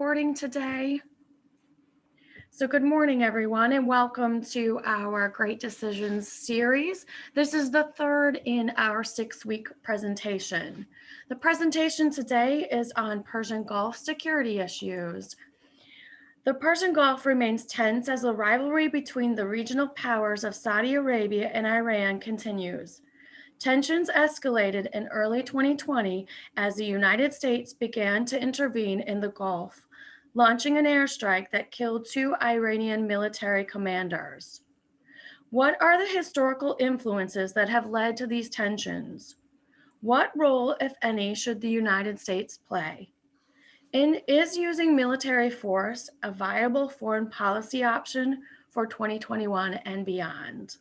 recording today. So good morning, everyone, and welcome to our Great Decisions series. This is the third in our 6-week presentation. The presentation today is on Persian Gulf security issues. The Persian Gulf remains tense as the rivalry between the regional powers of Saudi Arabia and Iran continues. Tensions escalated in early 2020 as the United States began to intervene in the Gulf, launching an airstrike that killed 2 Iranian military commanders. What are the historical influences that have led to these tensions? What role, if any, should the United States play? And is using military force a viable foreign policy option for 2021 and beyond?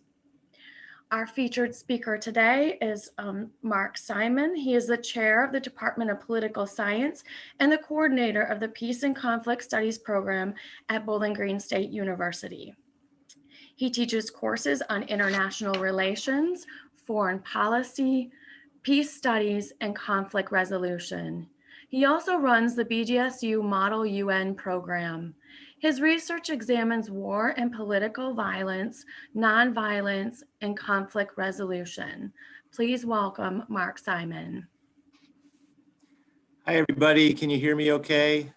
Our featured speaker today is Mark Simon. He is the chair of the Department of Political Science and the coordinator of the Peace and Conflict Studies program at Bowling Green State University. He teaches courses on international relations, foreign policy, peace studies, and conflict resolution. He also runs the BGSU Model UN program. His research examines war and political violence, nonviolence, and conflict resolution. Please welcome Mark Simon. Hi, everybody. Can you hear me okay?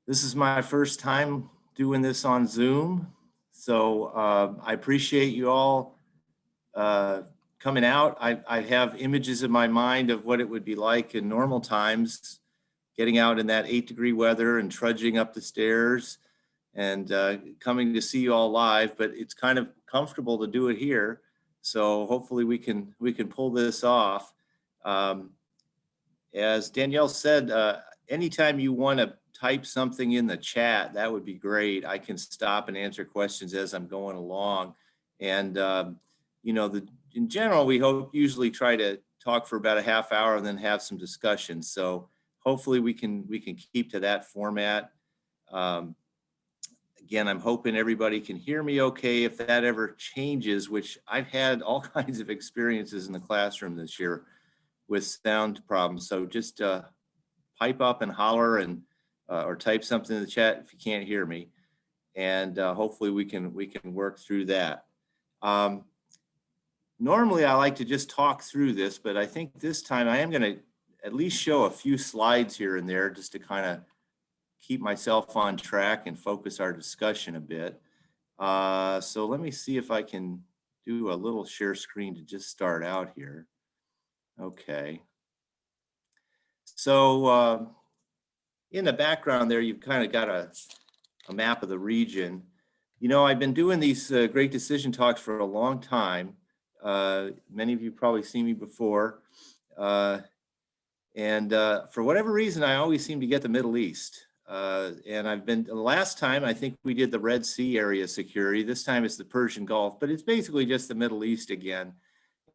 This is my first time doing this on Zoom, so I appreciate you all coming out. I have images in my mind of what it would be like in normal times, getting out in that 8-degree weather and trudging up the stairs and coming to see you all live, but it's kind of comfortable to do it here. So hopefully we can pull this off. As Danielle said, anytime you want to type something in the chat, that would be great. I can stop and answer questions as I'm going along. And, in general, we usually try to talk for about a half hour and then have some discussion. So hopefully we can keep to that format. Again, I'm hoping everybody can hear me okay. If that ever changes, which I've had all kinds of experiences in the classroom this year with sound problems. So just pipe up and holler and or type something in the chat if you can't hear me. And hopefully we can work through that. Normally I like to just talk through this, but I think this time I am going to at least show a few slides here and there just to kind of keep myself on track and focus our discussion a bit. So let me see if I can do a little share screen to just start out here. Okay. So in the background there, you've kind of got a map of the region. You know, I've been doing these great decision talks for a long time. Many of you probably seen me before. And for whatever reason, I always seem to get the Middle East. And the last time, I think we did the Red Sea area security. This time it's the Persian Gulf, but it's basically just the Middle East again.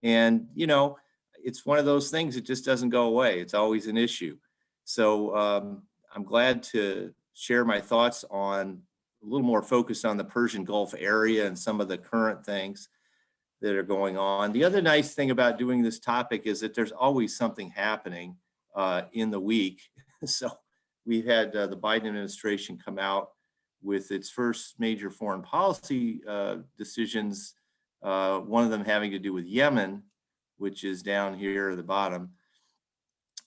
And, you know, it's one of those things that just doesn't go away. It's always an issue. So I'm glad to share my thoughts on a little more focused on the Persian Gulf area and some of the current things that are going on. The other nice thing about doing this topic is that there's always something happening in the week. So we've had the Biden administration come out with its first major foreign policy decisions, one of them having to do with Yemen, which is down here at the bottom.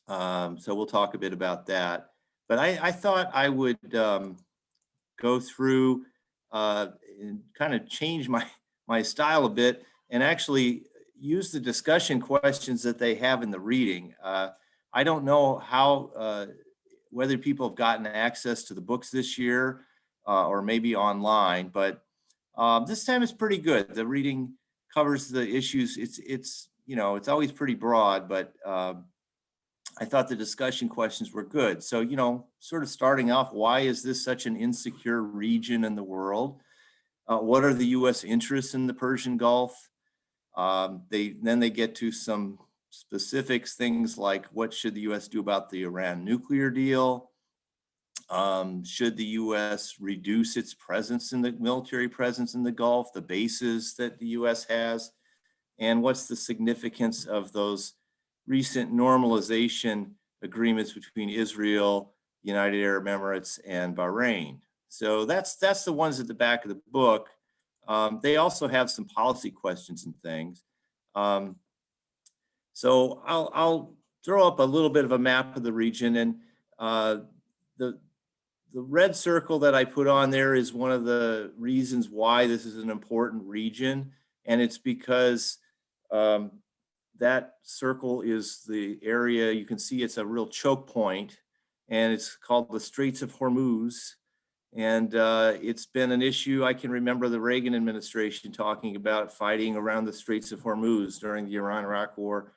So we'll talk a bit about that. But I thought I would go through and kind of change my style a bit and actually use the discussion questions that they have in the reading. I don't know how, whether people have gotten access to the books this year or maybe online, but this time it's pretty good. The reading covers the issues. It's you know, it's always pretty broad, but I thought the discussion questions were good. So, you know, sort of starting off, why is this such an insecure region in the world? What are the U.S. interests in the Persian Gulf? Then they get to some specifics, things like what should the U.S. do about the Iran nuclear deal? Should the U.S. reduce its presence in the military presence in the Gulf, the bases that the U.S. has? And what's the significance of those recent normalization agreements between Israel, United Arab Emirates, and Bahrain. So that's the ones at the back of the book. They also have some policy questions and things. So I'll throw up a little bit of a map of the region, and the red circle that I put on there is one of the reasons why this is an important region, and it's because that circle is the area, you can see it's a real choke point, and it's called the Straits of Hormuz. And it's been an issue. I can remember the Reagan administration talking about fighting around the Straits of Hormuz during the Iran-Iraq War.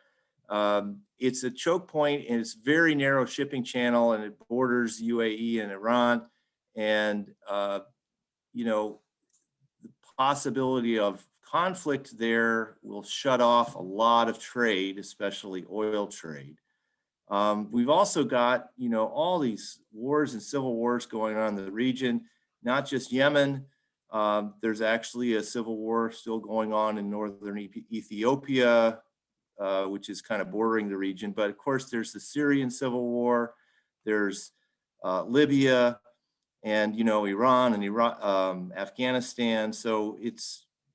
It's a choke point, and it's very narrow shipping channel, and it borders UAE and Iran. And, the possibility of conflict there will shut off a lot of trade, especially oil trade. We've also got, all these wars and civil wars going on in the region, not just Yemen. There's actually a civil war still going on in northern Ethiopia, which is kind of bordering the region. But of course, there's the Syrian civil war, there's Libya, and Iran and Afghanistan. So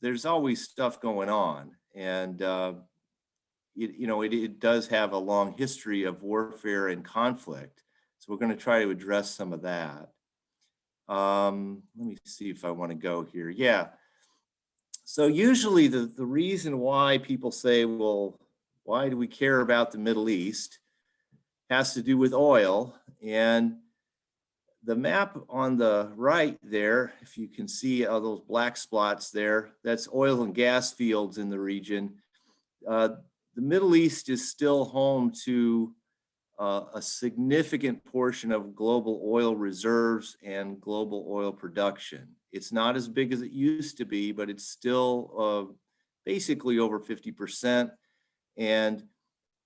there's always stuff going on, and it does have a long history of warfare and conflict. So we're going to try to address some of that. Let me see if I want to go here. Yeah. So usually the reason why people say, well, why do we care about the Middle East, has to do with oil. And the map on the right there, if you can see all those black spots there, that's oil and gas fields in the region. The Middle East is still home to a significant portion of global oil reserves and global oil production. It's not as big as it used to be, but it's still basically over 50%. And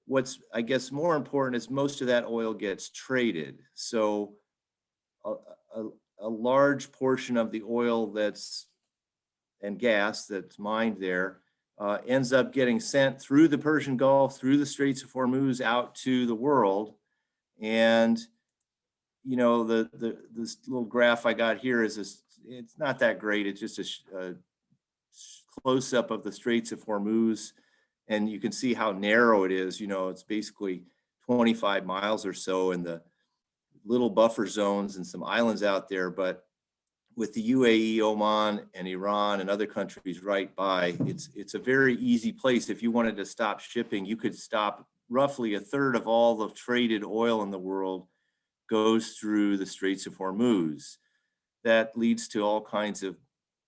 what's, I guess, more important is most of that oil gets traded. So a large portion of the oil and gas that's mined there ends up getting sent through the Persian Gulf, through the Straits of Hormuz, out to the world. And this little graph I got here it's not that great. It's just a close up of the Straits of Hormuz, and you can see how narrow it is. It's basically 25 miles or so in the little buffer zones and some islands out there. But with the UAE, Oman, and Iran and other countries right by, it's a very easy place. If you wanted to stop shipping, you could stop. Roughly a third of all the traded oil in the world goes through the Straits of Hormuz. That leads to all kinds of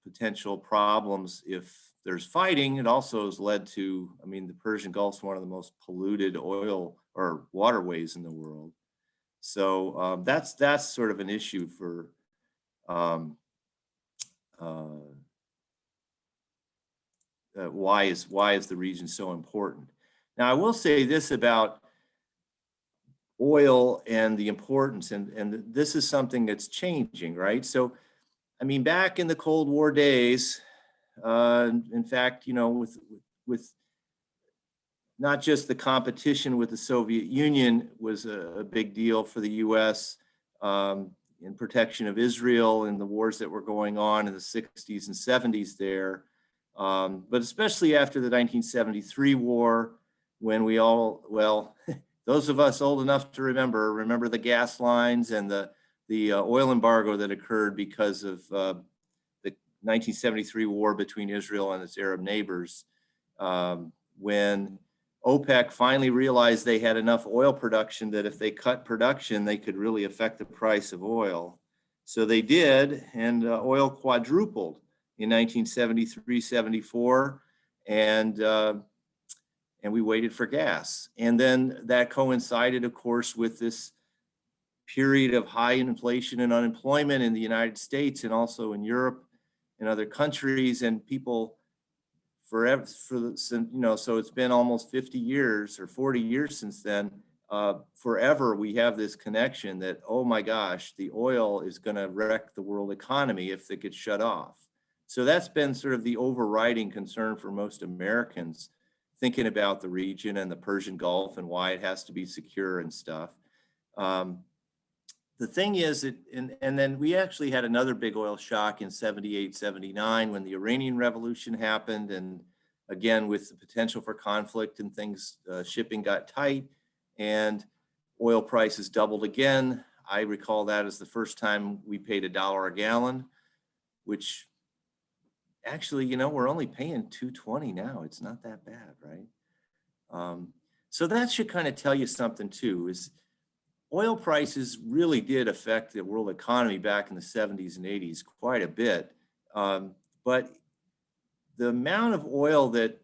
potential problems if there's fighting. It also has led to, the Persian Gulf is one of the most polluted oil or waterways in the world. So that's sort of an issue for why is the region so important? Now, I will say this about oil and the importance, and this is something that's changing, right? So, back in the Cold War days, in fact, with not just the competition with the Soviet Union was a big deal for the U.S. In protection of Israel in the wars that were going on in the 60s and 70s there. But especially after the 1973 war, when we all, those of us old enough to remember the gas lines and the oil embargo that occurred because of the 1973 war between Israel and its Arab neighbors, when OPEC finally realized they had enough oil production that if they cut production, they could really affect the price of oil. So they did, and oil quadrupled in 1973, 74, and we waited for gas. And then that coincided, of course, with this period of high inflation and unemployment in the United States and also in Europe and other countries, and people forever, so it's been almost 50 years or 40 years since then. Forever, we have this connection that, oh my gosh, the oil is going to wreck the world economy if it gets shut off. So that's been sort of the overriding concern for most Americans thinking about the region and the Persian Gulf and why it has to be secure and stuff. Um, the thing is that, and then we actually had another big oil shock in 78, 79 when the Iranian Revolution happened. And again, with the potential for conflict and things, shipping got tight and oil prices doubled again. I recall that as the first time we paid $1 a gallon, which actually, we're only paying $2.20 now. It's not that bad, right? So that should kind of tell you something too, is oil prices really did affect the world economy back in the 70s and 80s quite a bit. But the amount of oil that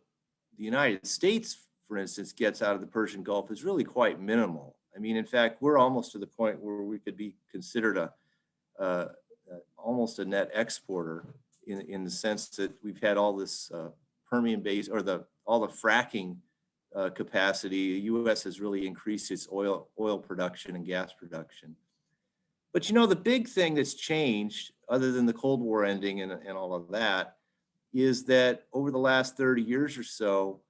the United States, for instance, gets out of the Persian Gulf is really quite minimal. I mean, in fact, we're almost to the point where we could be considered almost a net exporter in the sense that we've had all this Permian base or all the fracking capacity. The U.S. has really increased its oil production and gas production. But the big thing that's changed, other than the Cold War ending and all of that, is that over the last 30 years or so,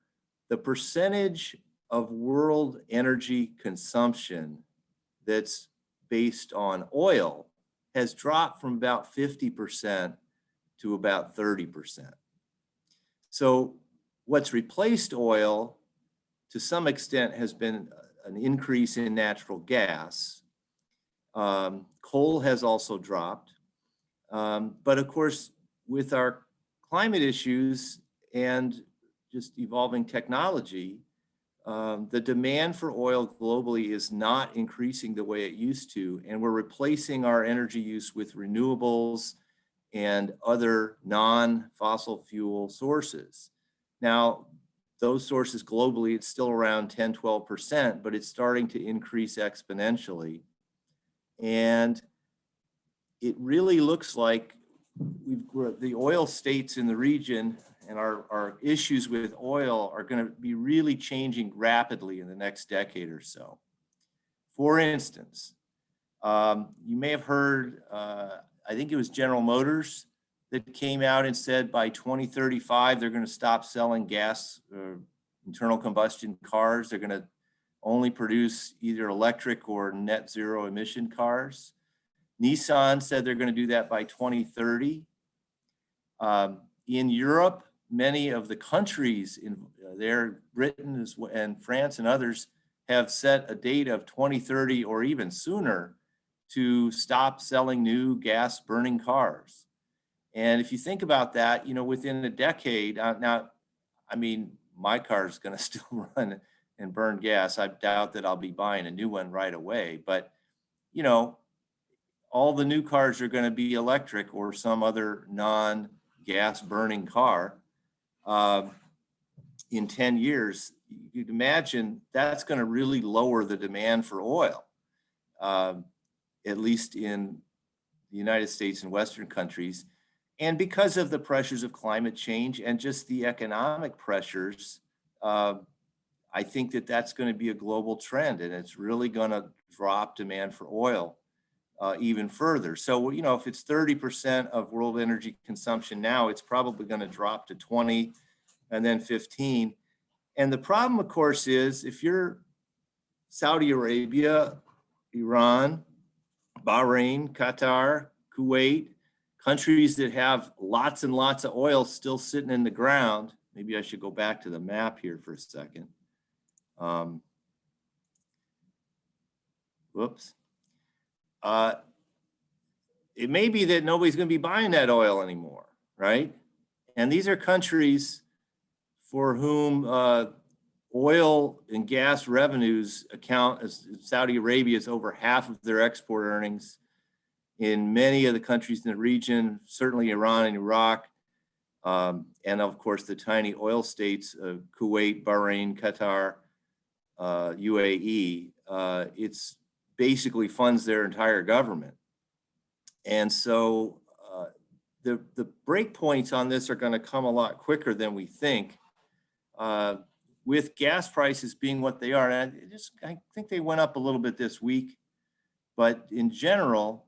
the percentage of world energy consumption that's based on oil has dropped from about 50% to about 30%. So what's replaced oil to some extent has been an increase in natural gas. Coal has also dropped. But of course, with our climate issues and just evolving technology, the demand for oil globally is not increasing the way it used to, and we're replacing our energy use with renewables and other non-fossil fuel sources. Now, those sources globally, it's still around 10, 12%, but it's starting to increase exponentially. And it really looks like the oil states in the region and our issues with oil are going to be really changing rapidly in the next decade or so. For instance, you may have heard, I think it was General Motors that came out and said by 2035, they're going to stop selling gas internal combustion cars. They're going to only produce either electric or net zero emission cars. Nissan said they're going to do that by 2030. In Europe, many of the countries in there, Britain and France and others, have set a date of 2030 or even sooner to stop selling new gas burning cars. And if you think about that, within a decade, now, I mean, my car is going to still run and burn gas. I doubt that I'll be buying a new one right away, but, all the new cars are going to be electric or some other non-gas burning car. In 10 years, you'd imagine that's going to really lower the demand for oil, at least in the United States and Western countries. And because of the pressures of climate change and just the economic pressures, I think that that's going to be a global trend, and it's really going to drop demand for oil even further. So, if it's 30% of world energy consumption now, it's probably going to drop to 20 and then 15. And the problem, of course, is if you're Saudi Arabia, Iran, Bahrain, Qatar, Kuwait, countries that have lots and lots of oil still sitting in the ground. Maybe I should go back to the map here for a second. Whoops. It may be that nobody's going to be buying that oil anymore, right? And these are countries for whom oil and gas revenues account, as Saudi Arabia is over half of their export earnings. In many of the countries in the region, certainly Iran and Iraq, and of course the tiny oil states of Kuwait, Bahrain, Qatar, UAE, it's basically funds their entire government. And so the break points on this are going to come a lot quicker than we think, with gas prices being what they are. And I think they went up a little bit this week, but in general,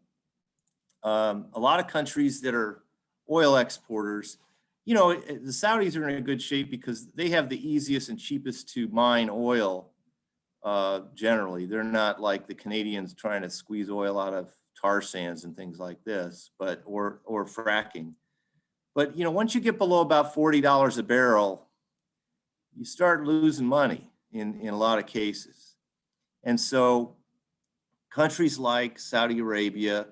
a lot of countries that are oil exporters, the Saudis are in a good shape because they have the easiest and cheapest to mine oil generally. They're not like the Canadians trying to squeeze oil out of tar sands and things like this, but or fracking. But once you get below about $40 a barrel, you start losing money in a lot of cases. And so countries like Saudi Arabia,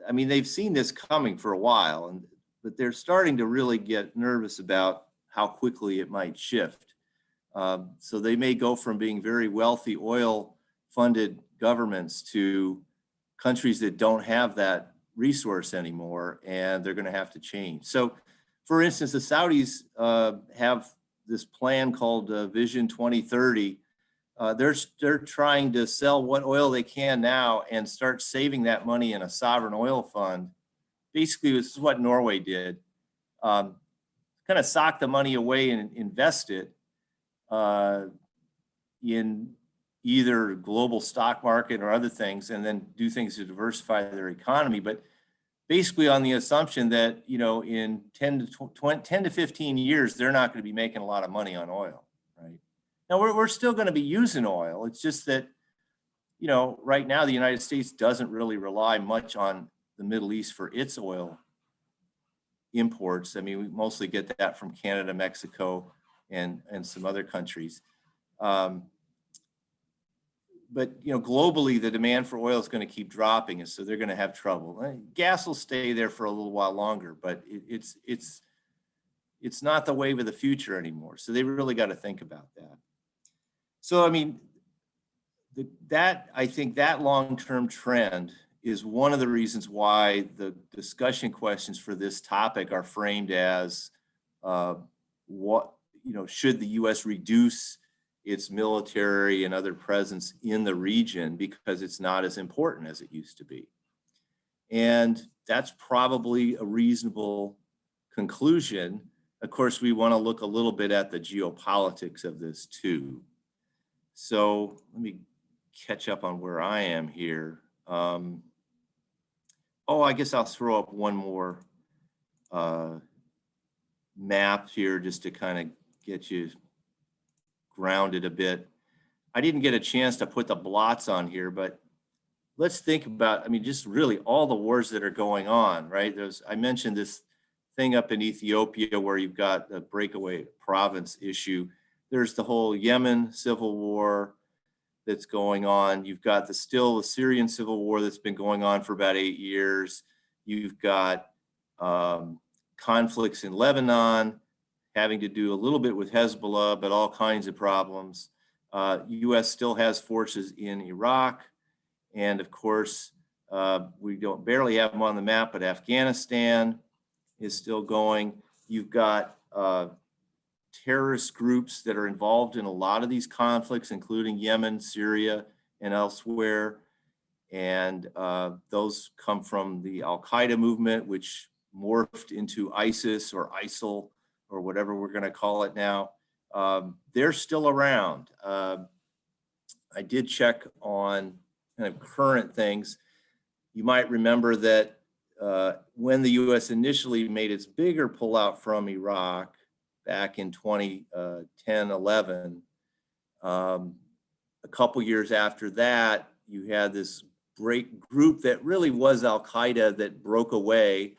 I mean, they've seen this coming for a while, but they're starting to really get nervous about how quickly it might shift. So they may go from being very wealthy oil-funded governments to countries that don't have that resource anymore, and they're going to have to change. So, for instance, the Saudis have this plan called Vision 2030. They're trying to sell what oil they can now and start saving that money in a sovereign oil fund. Basically, this is what Norway did. Kind of sock the money away and invest it in either global stock market or other things, and then do things to diversify their economy. But basically on the assumption that, in 10 to 15 years, they're not going to be making a lot of money on oil, right? Now, we're still going to be using oil. It's just that, right now, the United States doesn't really rely much on the Middle East for its oil imports. I mean, we mostly get that from Canada, Mexico, and some other countries. But globally, the demand for oil is going to keep dropping, and so they're going to have trouble. Gas will stay there for a little while longer, but it's not the wave of the future anymore. So they really got to think about that. So I mean, I think that long-term trend is one of the reasons why the discussion questions for this topic are framed as should the U.S. reduce its military and other presence in the region because it's not as important as it used to be. And that's probably a reasonable conclusion. Of course, we want to look a little bit at the geopolitics of this too. So let me catch up on where I am here. I guess I'll throw up one more map here just to kind of get you grounded a bit. I didn't get a chance to put the blots on here, but let's think about, just really all the wars that are going on, right? I mentioned this thing up in Ethiopia where you've got the breakaway province issue. There's the whole Yemen civil war that's going on. You've got the Syrian civil war that's been going on for about 8 years. You've got conflicts in Lebanon, having to do a little bit with Hezbollah, but all kinds of problems. U.S. still has forces in Iraq. And of course, we don't barely have them on the map, but Afghanistan is still going. You've got terrorist groups that are involved in a lot of these conflicts, including Yemen, Syria, and elsewhere. And those come from the Al-Qaeda movement, which morphed into ISIS or ISIL, or whatever we're going to call it now. They're still around. I did check on kind of current things. You might remember that when the U.S. initially made its bigger pullout from Iraq back in 2010, 11, a couple years after that, you had this group that really was Al-Qaeda that broke away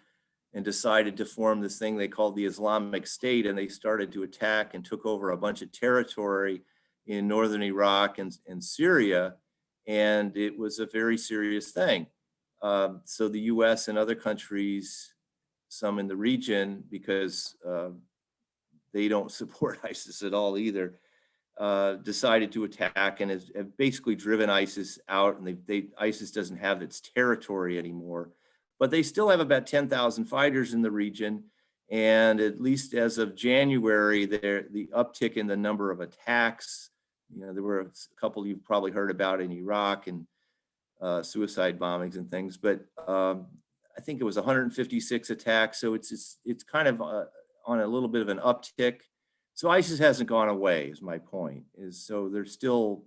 and decided to form this thing they called the Islamic State, and they started to attack and took over a bunch of territory in northern Iraq and Syria, and it was a very serious thing. So the U.S. and other countries, some in the region, because they don't support ISIS at all either, decided to attack and have basically driven ISIS out, and ISIS doesn't have its territory anymore. But they still have about 10,000 fighters in the region. And at least as of January, the uptick in the number of attacks, there were a couple you've probably heard about in Iraq and suicide bombings and things. But I think it was 156 attacks. So it's kind of on a little bit of an uptick. So ISIS hasn't gone away, is my point. So there's still,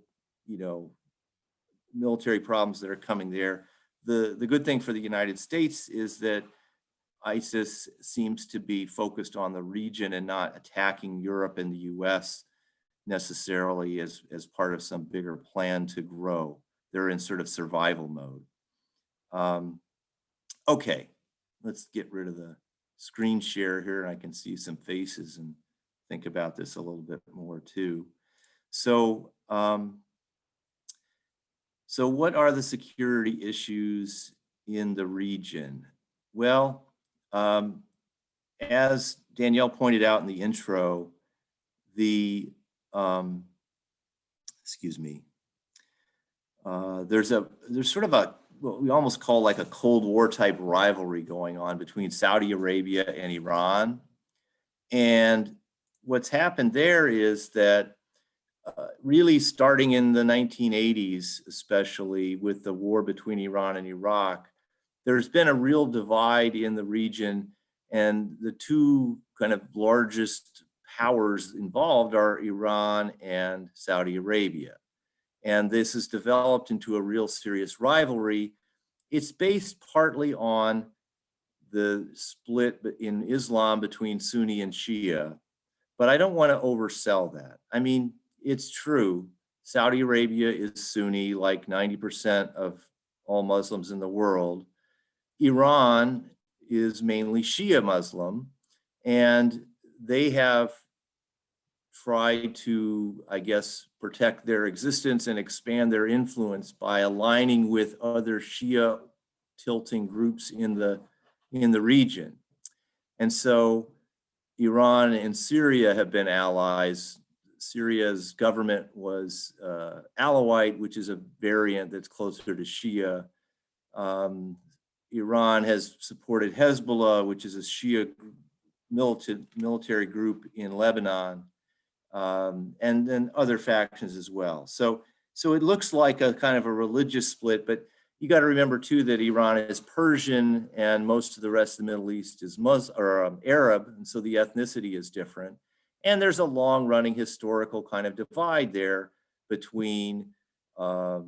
military problems that are coming there. The good thing for the United States is that ISIS seems to be focused on the region and not attacking Europe and the US necessarily as part of some bigger plan to grow. They're in sort of survival mode. Okay, let's get rid of the screen share here, and I can see some faces and think about this a little bit more too. So, so what are the security issues in the region? Well, as Danielle pointed out in the intro, the excuse me, there's sort of a what we almost call like a Cold War type rivalry going on between Saudi Arabia and Iran. And what's happened there is that really starting in the 1980s, especially with the war between Iran and Iraq, there's been a real divide in the region, and the two kind of largest powers involved are Iran and Saudi Arabia. And this has developed into a real serious rivalry. It's based partly on the split in Islam between Sunni and Shia, but I don't want to oversell that. I mean, it's true. Saudi Arabia is Sunni, like 90% of all Muslims in the world. Iran is mainly Shia Muslim, and they have tried to, I guess, protect their existence and expand their influence by aligning with other Shia tilting groups in the region. And so Iran and Syria have been allies. Syria's government was Alawite, which is a variant that's closer to Shia. Iran has supported Hezbollah, which is a Shia military group in Lebanon, and then other factions as well. So it looks like a kind of a religious split, but you got to remember too that Iran is Persian and most of the rest of the Middle East is Muslim or Arab, and so the ethnicity is different. And there's a long-running historical kind of divide there between, I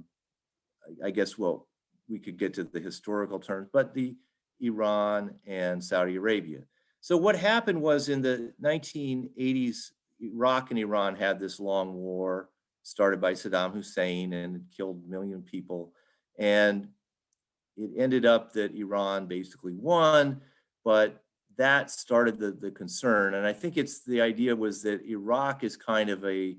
guess, well, we could get to the historical terms, but the Iran and Saudi Arabia. So what happened was in the 1980s, Iraq and Iran had this long war started by Saddam Hussein and it killed a million people. And it ended up that Iran basically won, but that started the concern. And I think it's the idea was that Iraq is kind of a,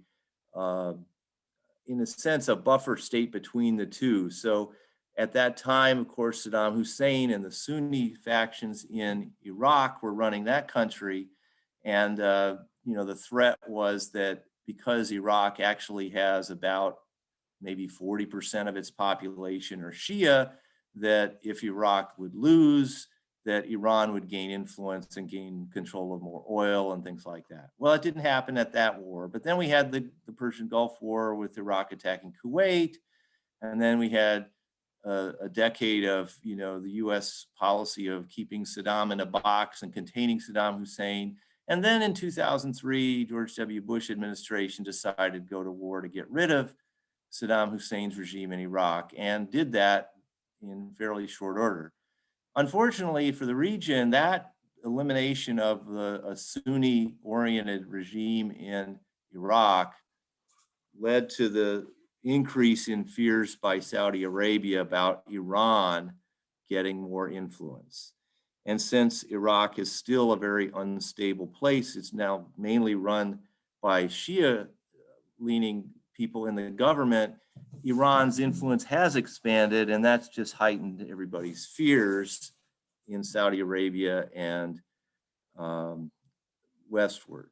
in a sense, a buffer state between the two. So at that time, of course, Saddam Hussein and the Sunni factions in Iraq were running that country. And, you know, the threat was that because Iraq actually has about maybe 40% of its population are Shia, that if Iraq would lose, that Iran would gain influence and gain control of more oil and things like that. Well, it didn't happen at that war, but then we had the Persian Gulf War with Iraq attacking Kuwait, and then we had a decade of, you know, the US policy of keeping Saddam in a box and containing Saddam Hussein. And then in 2003, George W. Bush administration decided to go to war to get rid of Saddam Hussein's regime in Iraq and did that in fairly short order. Unfortunately for the region, that elimination of a Sunni-oriented regime in Iraq led to the increase in fears by Saudi Arabia about Iran getting more influence. And since Iraq is still a very unstable place, it's now mainly run by Shia-leaning people in the government, Iran's influence has expanded, and that's just heightened everybody's fears in Saudi Arabia and westward.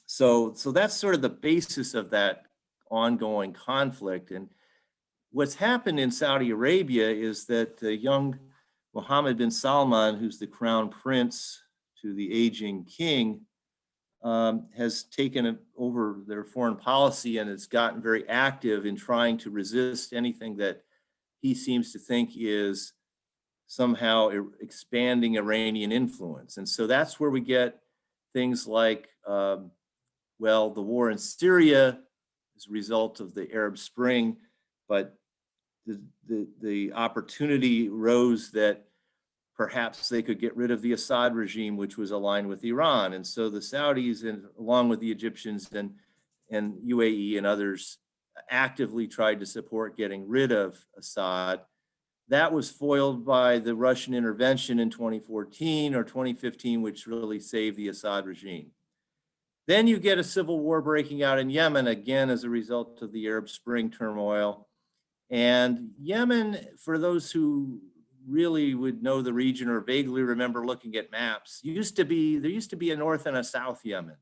So that's sort of the basis of that ongoing conflict. And what's happened in Saudi Arabia is that the young Mohammed bin Salman, who's the crown prince to the aging king, has taken over their foreign policy and has gotten very active in trying to resist anything that he seems to think is somehow expanding Iranian influence. And so that's where we get things like, well, the war in Syria is a result of the Arab Spring, but the opportunity rose that perhaps they could get rid of the Assad regime, which was aligned with Iran. And so the Saudis, and along with the Egyptians and UAE and others actively tried to support getting rid of Assad. That was foiled by the Russian intervention in 2014 or 2015, which really saved the Assad regime. Then you get a civil war breaking out in Yemen, again, as a result of the Arab Spring turmoil. And Yemen, for those who really would know the region or vaguely remember looking at maps, there used to be a North and a South Yemen.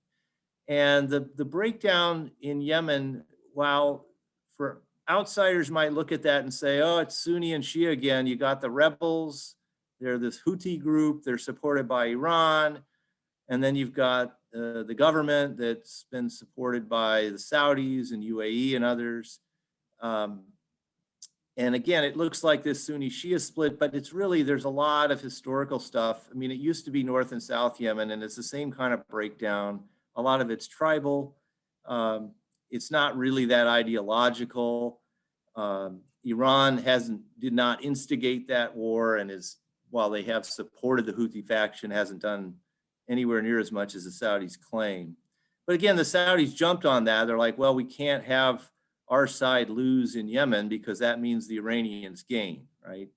And the breakdown in Yemen, while for outsiders might look at that and say, oh, it's Sunni and Shia again, you got the rebels, they're this Houthi group, they're supported by Iran. And then you've got the government that's been supported by the Saudis and UAE and others. And again, it looks like this Sunni Shia split, but it's really, there's a lot of historical stuff. I mean, it used to be North and South Yemen, and it's the same kind of breakdown. A lot of it's tribal. It's not really that ideological. Iran did not instigate that war, and while they have supported the Houthi faction, hasn't done anywhere near as much as the Saudis claim. But again, the Saudis jumped on that. They're like, well, we can't have our side lose in Yemen because that means the Iranians gain, right?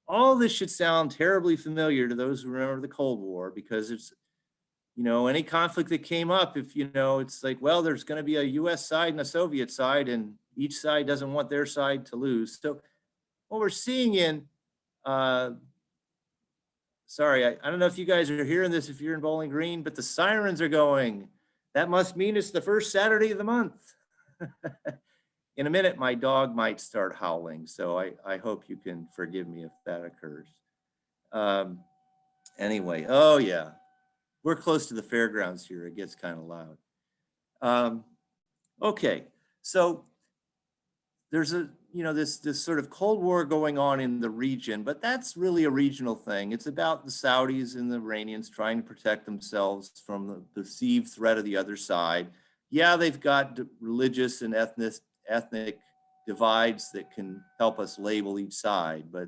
All this should sound terribly familiar to those who remember the Cold War, because it's, any conflict that came up, if, it's like, well, there's going to be a US side and a Soviet side, and each side doesn't want their side to lose. So what we're seeing sorry, I don't know if you guys are hearing this if you're in Bowling Green, but the sirens are going. That must mean it's the first Saturday of the month. In a minute, my dog might start howling, so I hope you can forgive me if that occurs. Anyway, oh yeah, we're close to the fairgrounds here. It gets kind of loud. Okay, so there's this sort of Cold War going on in the region, but that's really a regional thing. It's about the Saudis and the Iranians trying to protect themselves from the perceived threat of the other side. Yeah, they've got religious and ethnic divides that can help us label each side, but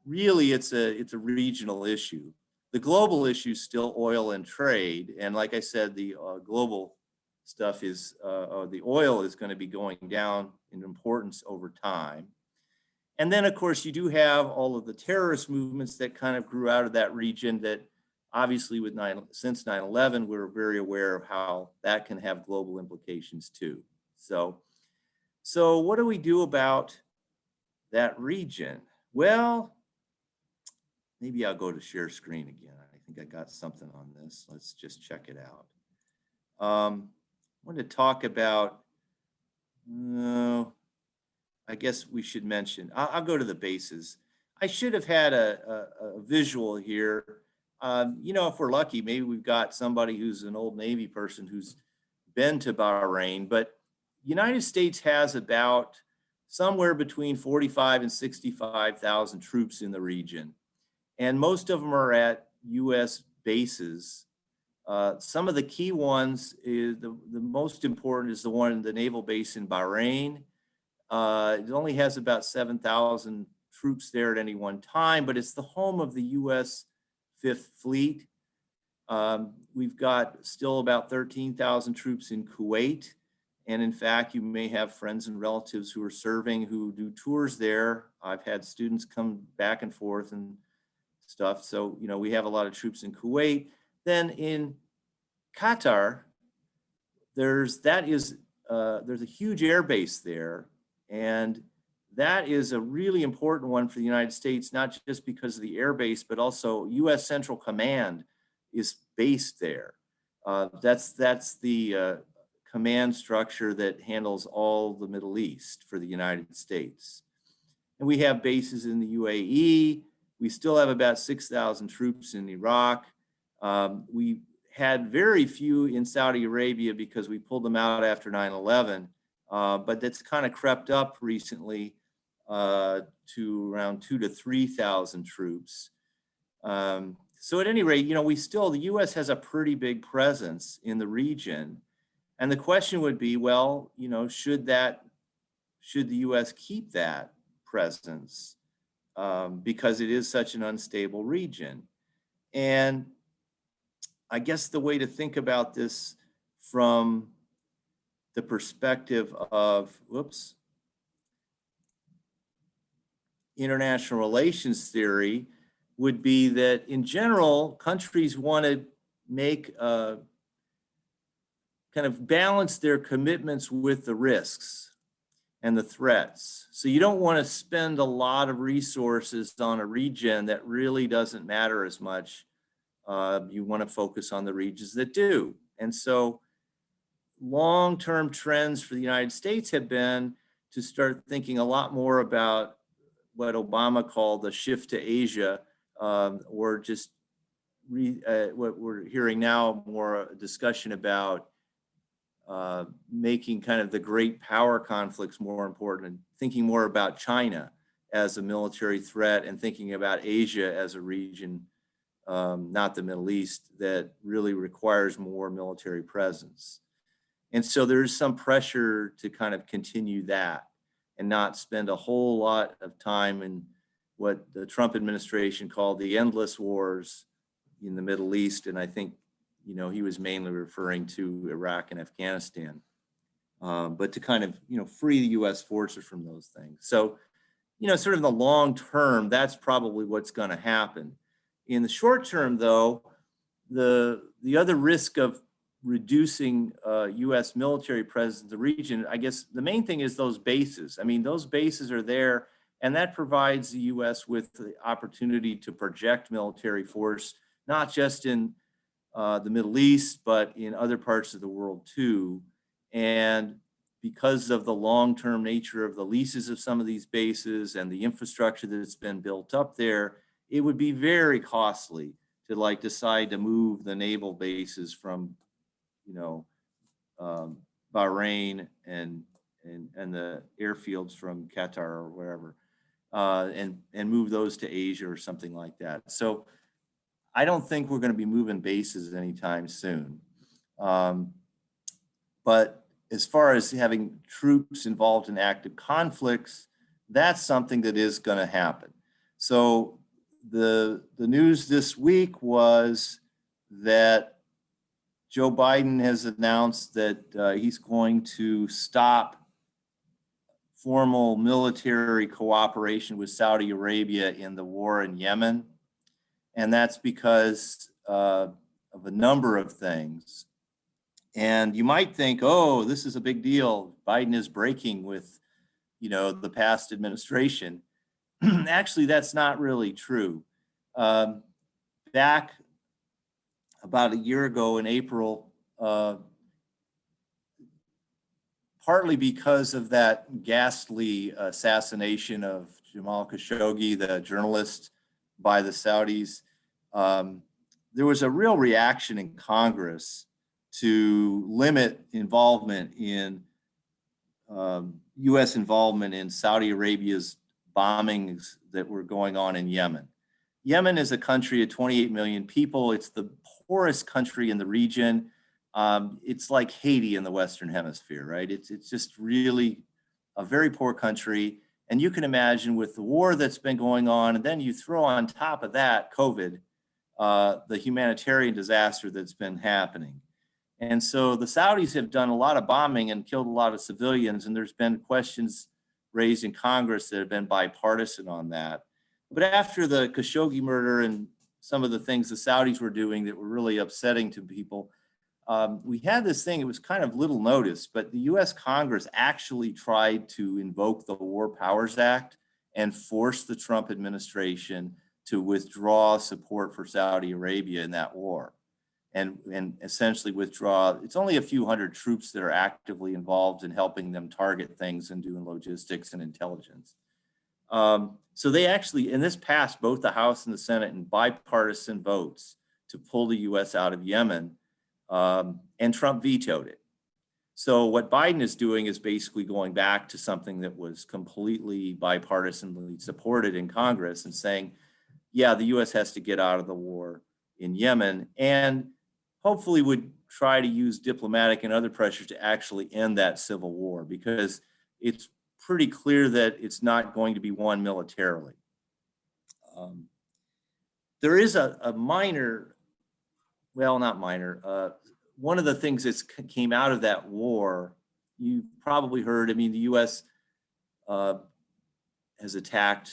really it's a regional issue. The global issue is still oil and trade, and like I said, the global stuff is the oil is going to be going down in importance over time. And then of course you do have all of the terrorist movements that kind of grew out of that region that obviously since 9/11, we're very aware of how that can have global implications too. So what do we do about that region? Well, maybe I'll go to share screen again. I think I got something on this. Let's just check it out. I wanted to talk about, I guess we should mention, I'll go to the bases. I should have had a visual here. If we're lucky, maybe we've got somebody who's an old Navy person who's been to Bahrain, but United States has about somewhere between 45 and 65,000 troops in the region. And most of them are at US bases. Some of the key ones, the most important is the naval base in Bahrain. It only has about 7,000 troops there at any one time, but it's the home of the US Fifth Fleet. We've got still about 13,000 troops in Kuwait. And in fact, you may have friends and relatives who are serving who do tours there. I've had students come back and forth and stuff. So, we have a lot of troops in Kuwait. Then in Qatar, there's a huge air base there. And that is a really important one for the United States, not just because of the air base, but also US Central Command is based there. That's the command structure that handles all the Middle East for the United States. And we have bases in the UAE. We still have about 6,000 troops in Iraq. We had very few in Saudi Arabia because we pulled them out after 9/11, but that's kind of crept up recently to around 2,000 to 3,000 troops. So at any rate, the US has a pretty big presence in the region. And the question would be, well, should the US keep that presence because it is such an unstable region? And I guess the way to think about this from the perspective of, international relations theory would be that in general, countries want to make kind of balance their commitments with the risks and the threats. So you don't want to spend a lot of resources on a region that really doesn't matter as much. You want to focus on the regions that do. And so long-term trends for the United States have been to start thinking a lot more about what Obama called the shift to Asia, or just what we're hearing now, more a discussion about making kind of the great power conflicts more important, and thinking more about China as a military threat, and thinking about Asia as a region, not the Middle East, that really requires more military presence. And so there's some pressure to kind of continue that and not spend a whole lot of time in what the Trump administration called the endless wars in the Middle East. And I think, he was mainly referring to Iraq and Afghanistan, but to kind of, free the US forces from those things. So, sort of in the long term, that's probably what's going to happen. In the short term, though, the other risk of reducing US military presence in the region, I guess the main thing is those bases. I mean, those bases are there, and that provides the US with the opportunity to project military force, not just in the Middle East, but in other parts of the world too. And because of the long-term nature of the leases of some of these bases and the infrastructure that's been built up there, it would be very costly to decide to move the naval bases from, Bahrain and the airfields from Qatar or wherever, and move those to Asia or something like that. So I don't think we're going to be moving bases anytime soon. But as far as having troops involved in active conflicts, that's something that is going to happen. So the news this week was that Joe Biden has announced that he's going to stop formal military cooperation with Saudi Arabia in the war in Yemen. And that's because of a number of things. And you might think, oh, this is a big deal. Biden is breaking with, the past administration. Actually, that's not really true. Back about a year ago in April, partly because of that ghastly assassination of Jamal Khashoggi, the journalist, by the Saudis, there was a real reaction in Congress to limit involvement in U.S. involvement in Saudi Arabia's bombings that were going on in Yemen. Yemen is a country of 28 million people. It's the poorest country in the region. It's like Haiti in the Western Hemisphere, right? It's just really a very poor country. And you can imagine with the war that's been going on, and then you throw on top of that COVID, the humanitarian disaster that's been happening. And so the Saudis have done a lot of bombing and killed a lot of civilians, and there's been questions raised in Congress that have been bipartisan on that. But after the Khashoggi murder and some of the things the Saudis were doing that were really upsetting to people, we had this thing, it was kind of little notice, but the US Congress actually tried to invoke the War Powers Act and force the Trump administration to withdraw support for Saudi Arabia in that war. And essentially withdraw, it's only a few hundred troops that are actively involved in helping them target things and doing logistics and intelligence. So they actually, and this passed both the House and the Senate in bipartisan votes to pull the US out of Yemen, and Trump vetoed it. So what Biden is doing is basically going back to something that was completely bipartisanly supported in Congress and saying, yeah, the US has to get out of the war in Yemen, and hopefully would try to use diplomatic and other pressures to actually end that civil war, because it's pretty clear that it's not going to be won militarily. There is a minor, well, not minor, one of the things that came out of that war you've probably heard, I mean, the U.S. Has attacked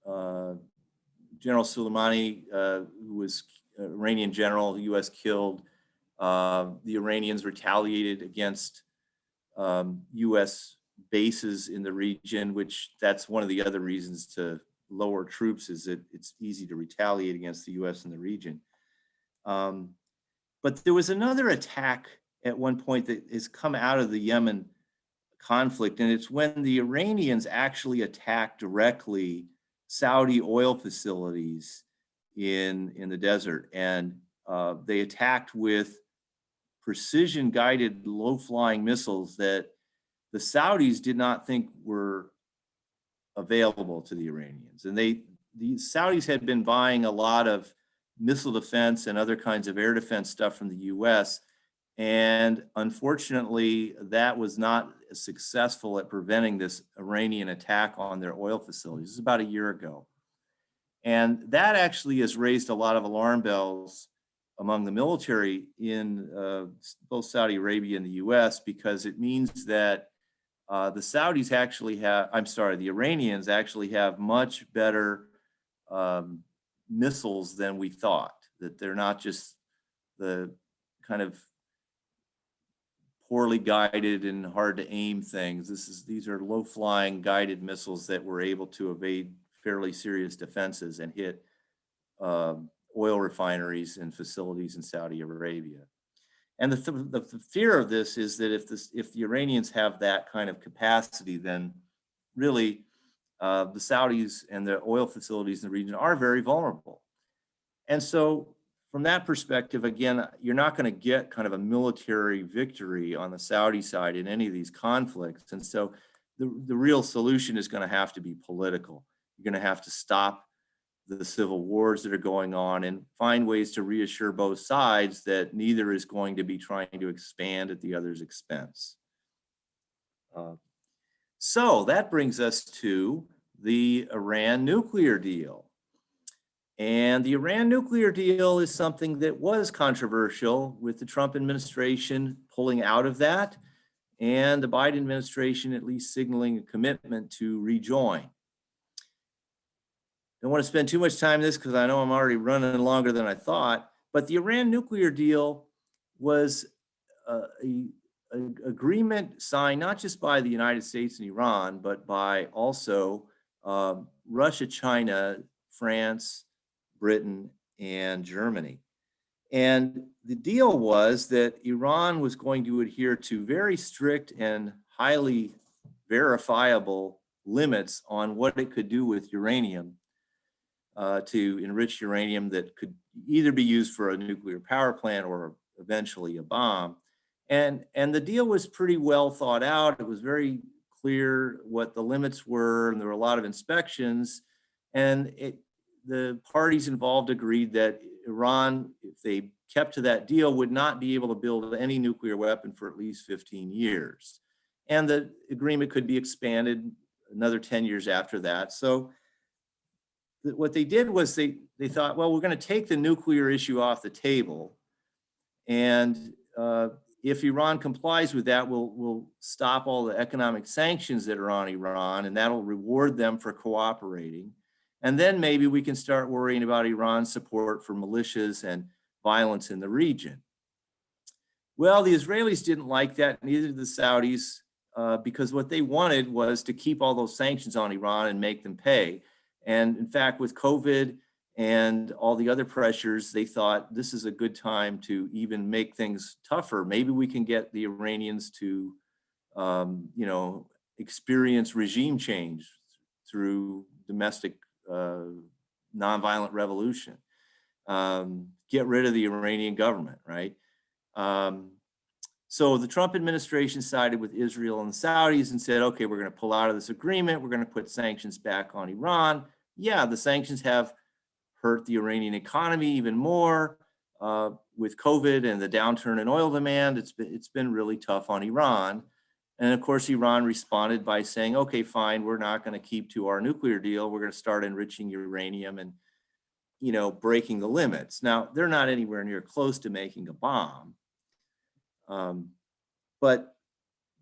General Soleimani, who was Iranian general, the U.S. killed. The Iranians retaliated against U.S. bases in the region, which that's one of the other reasons to lower troops, is that it's easy to retaliate against the U.S. in the region. But there was another attack at one point that has come out of the Yemen conflict, and it's when the Iranians actually attacked directly Saudi oil facilities in the desert, and they attacked with precision guided low flying missiles that the Saudis did not think were available to the Iranians. And the Saudis had been buying a lot of missile defense and other kinds of air defense stuff from the US. And unfortunately, that was not successful at preventing this Iranian attack on their oil facilities. This is about a year ago. And that actually has raised a lot of alarm bells among the military in both Saudi Arabia and the US, because it means that the Saudis actually have, the Iranians actually have much better missiles than we thought, that they're not just the kind of poorly guided and hard to aim things. These are low flying guided missiles that were able to evade fairly serious defenses and hit oil refineries and facilities in Saudi Arabia. And the fear of this is that if the Iranians have that kind of capacity, then really the Saudis and the oil facilities in the region are very vulnerable. And so from that perspective, again, you're not going to get kind of a military victory on the Saudi side in any of these conflicts. And so the real solution is going to have to be political. You're going to have to stop the civil wars that are going on and find ways to reassure both sides that neither is going to be trying to expand at the other's expense. So that brings us to the Iran nuclear deal. And the Iran nuclear deal is something that was controversial, with the Trump administration pulling out of that and the Biden administration at least signaling a commitment to rejoin. Don't want to spend too much time on this because I know I'm already running longer than I thought, but the Iran nuclear deal was an agreement signed not just by the United States and Iran, but by also Russia, China, France, Britain, and Germany. And the deal was that Iran was going to adhere to very strict and highly verifiable limits on what it could do with uranium, to enrich uranium that could either be used for a nuclear power plant or eventually a bomb. And the deal was pretty well thought out. It was very clear what the limits were, and there were a lot of inspections. And the parties involved agreed that Iran, if they kept to that deal, would not be able to build any nuclear weapon for at least 15 years. And the agreement could be expanded another 10 years after that. So what they did was they thought, well, we're going to take the nuclear issue off the table. And if Iran complies with that, we'll stop all the economic sanctions that are on Iran, and that'll reward them for cooperating. And then maybe we can start worrying about Iran's support for militias and violence in the region. Well, the Israelis didn't like that, neither did the Saudis, because what they wanted was to keep all those sanctions on Iran and make them pay. And in fact, with COVID and all the other pressures, they thought this is a good time to even make things tougher. Maybe we can get the Iranians to, experience regime change through domestic nonviolent revolution. Get rid of the Iranian government, right? So the Trump administration sided with Israel and the Saudis and said, okay, we're going to pull out of this agreement. We're going to put sanctions back on Iran. Yeah, the sanctions have hurt the Iranian economy even more. With COVID and the downturn in oil demand, it's been really tough on Iran. And of course, Iran responded by saying, okay, fine, we're not going to keep to our nuclear deal. We're going to start enriching uranium and, breaking the limits. Now, they're not anywhere near close to making a bomb. But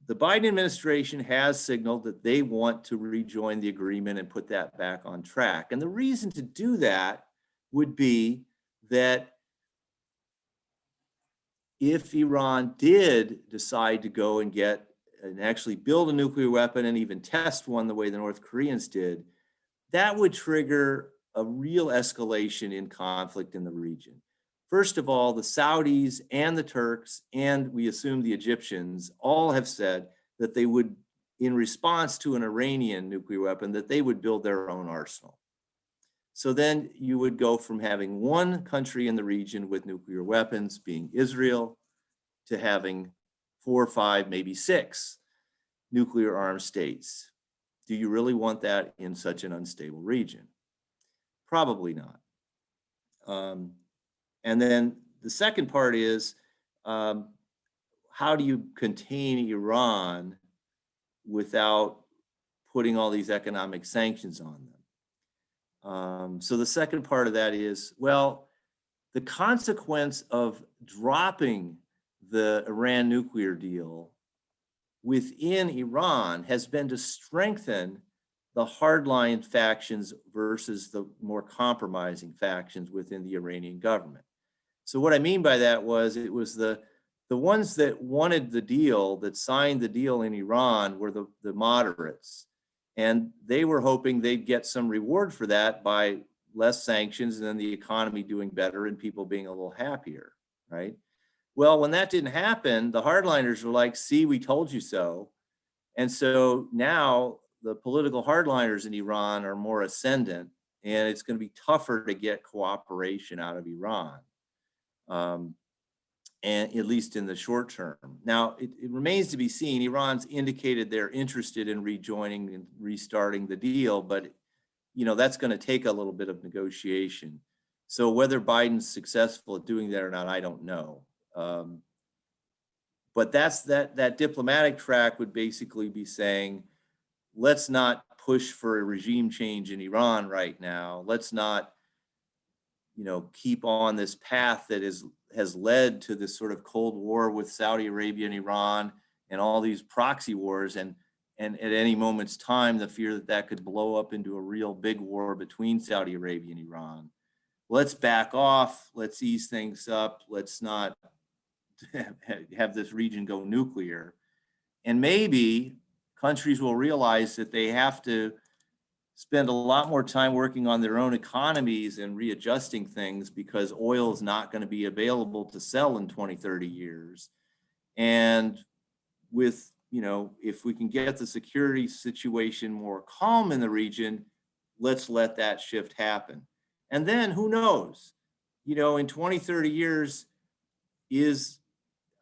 the Biden administration has signaled that they want to rejoin the agreement and put that back on track. And the reason to do that would be that if Iran did decide to go and get and actually build a nuclear weapon and even test one the way the North Koreans did, that would trigger a real escalation in conflict in the region. First of all, the Saudis and the Turks, and we assume the Egyptians, all have said that they would, in response to an Iranian nuclear weapon, that they would build their own arsenal. So then you would go from having one country in the region with nuclear weapons, being Israel, to having 4 or 5, maybe 6 nuclear armed states. Do you really want that in such an unstable region? Probably not. And then the second part is, how do you contain Iran without putting all these economic sanctions on them? So the second part of that is, well, the consequence of dropping the Iran nuclear deal within Iran has been to strengthen the hardline factions versus the more compromising factions within the Iranian government. So what I mean by that was, it was the ones that wanted the deal, that signed the deal in Iran, were the moderates. And they were hoping they'd get some reward for that by less sanctions and then the economy doing better and people being a little happier, right? Well, when that didn't happen, the hardliners were like, see, we told you so. And so now the political hardliners in Iran are more ascendant, and it's going to be tougher to get cooperation out of Iran, and at least in the short term. Now, it remains to be seen. Iran's indicated they're interested in rejoining and restarting the deal, but that's going to take a little bit of negotiation. So whether Biden's successful at doing that or not, I don't know. But that diplomatic track would basically be saying, let's not push for a regime change in Iran right now. Let's not, keep on this path that has led to this sort of Cold War with Saudi Arabia and Iran and all these proxy wars, and at any moment's time, the fear that could blow up into a real big war between Saudi Arabia and Iran. Let's back off. Let's ease things up. Let's not have this region go nuclear. And maybe countries will realize that they have to spend a lot more time working on their own economies and readjusting things, because oil is not going to be available to sell in 20, 30 years. And with, if we can get the security situation more calm in the region, let's let that shift happen. And then who knows, in 20, 30 years, is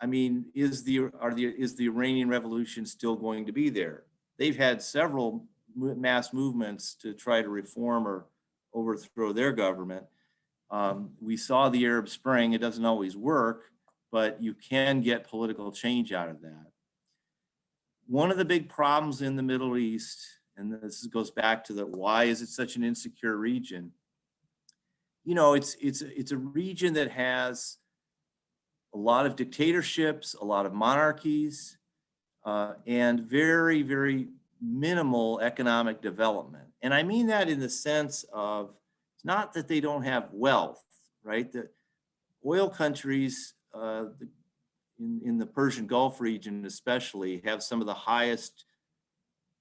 the Iranian Revolution still going to be there? They've had several mass movements to try to reform or overthrow their government. We saw the Arab Spring. It doesn't always work, but you can get political change out of that. One of the big problems in the Middle East, and this goes back to why is it such an insecure region? It's a region that has a lot of dictatorships, a lot of monarchies, and very, very minimal economic development. And I mean that in the sense of, it's not that they don't have wealth, right? The oil countries in the Persian Gulf region especially have some of the highest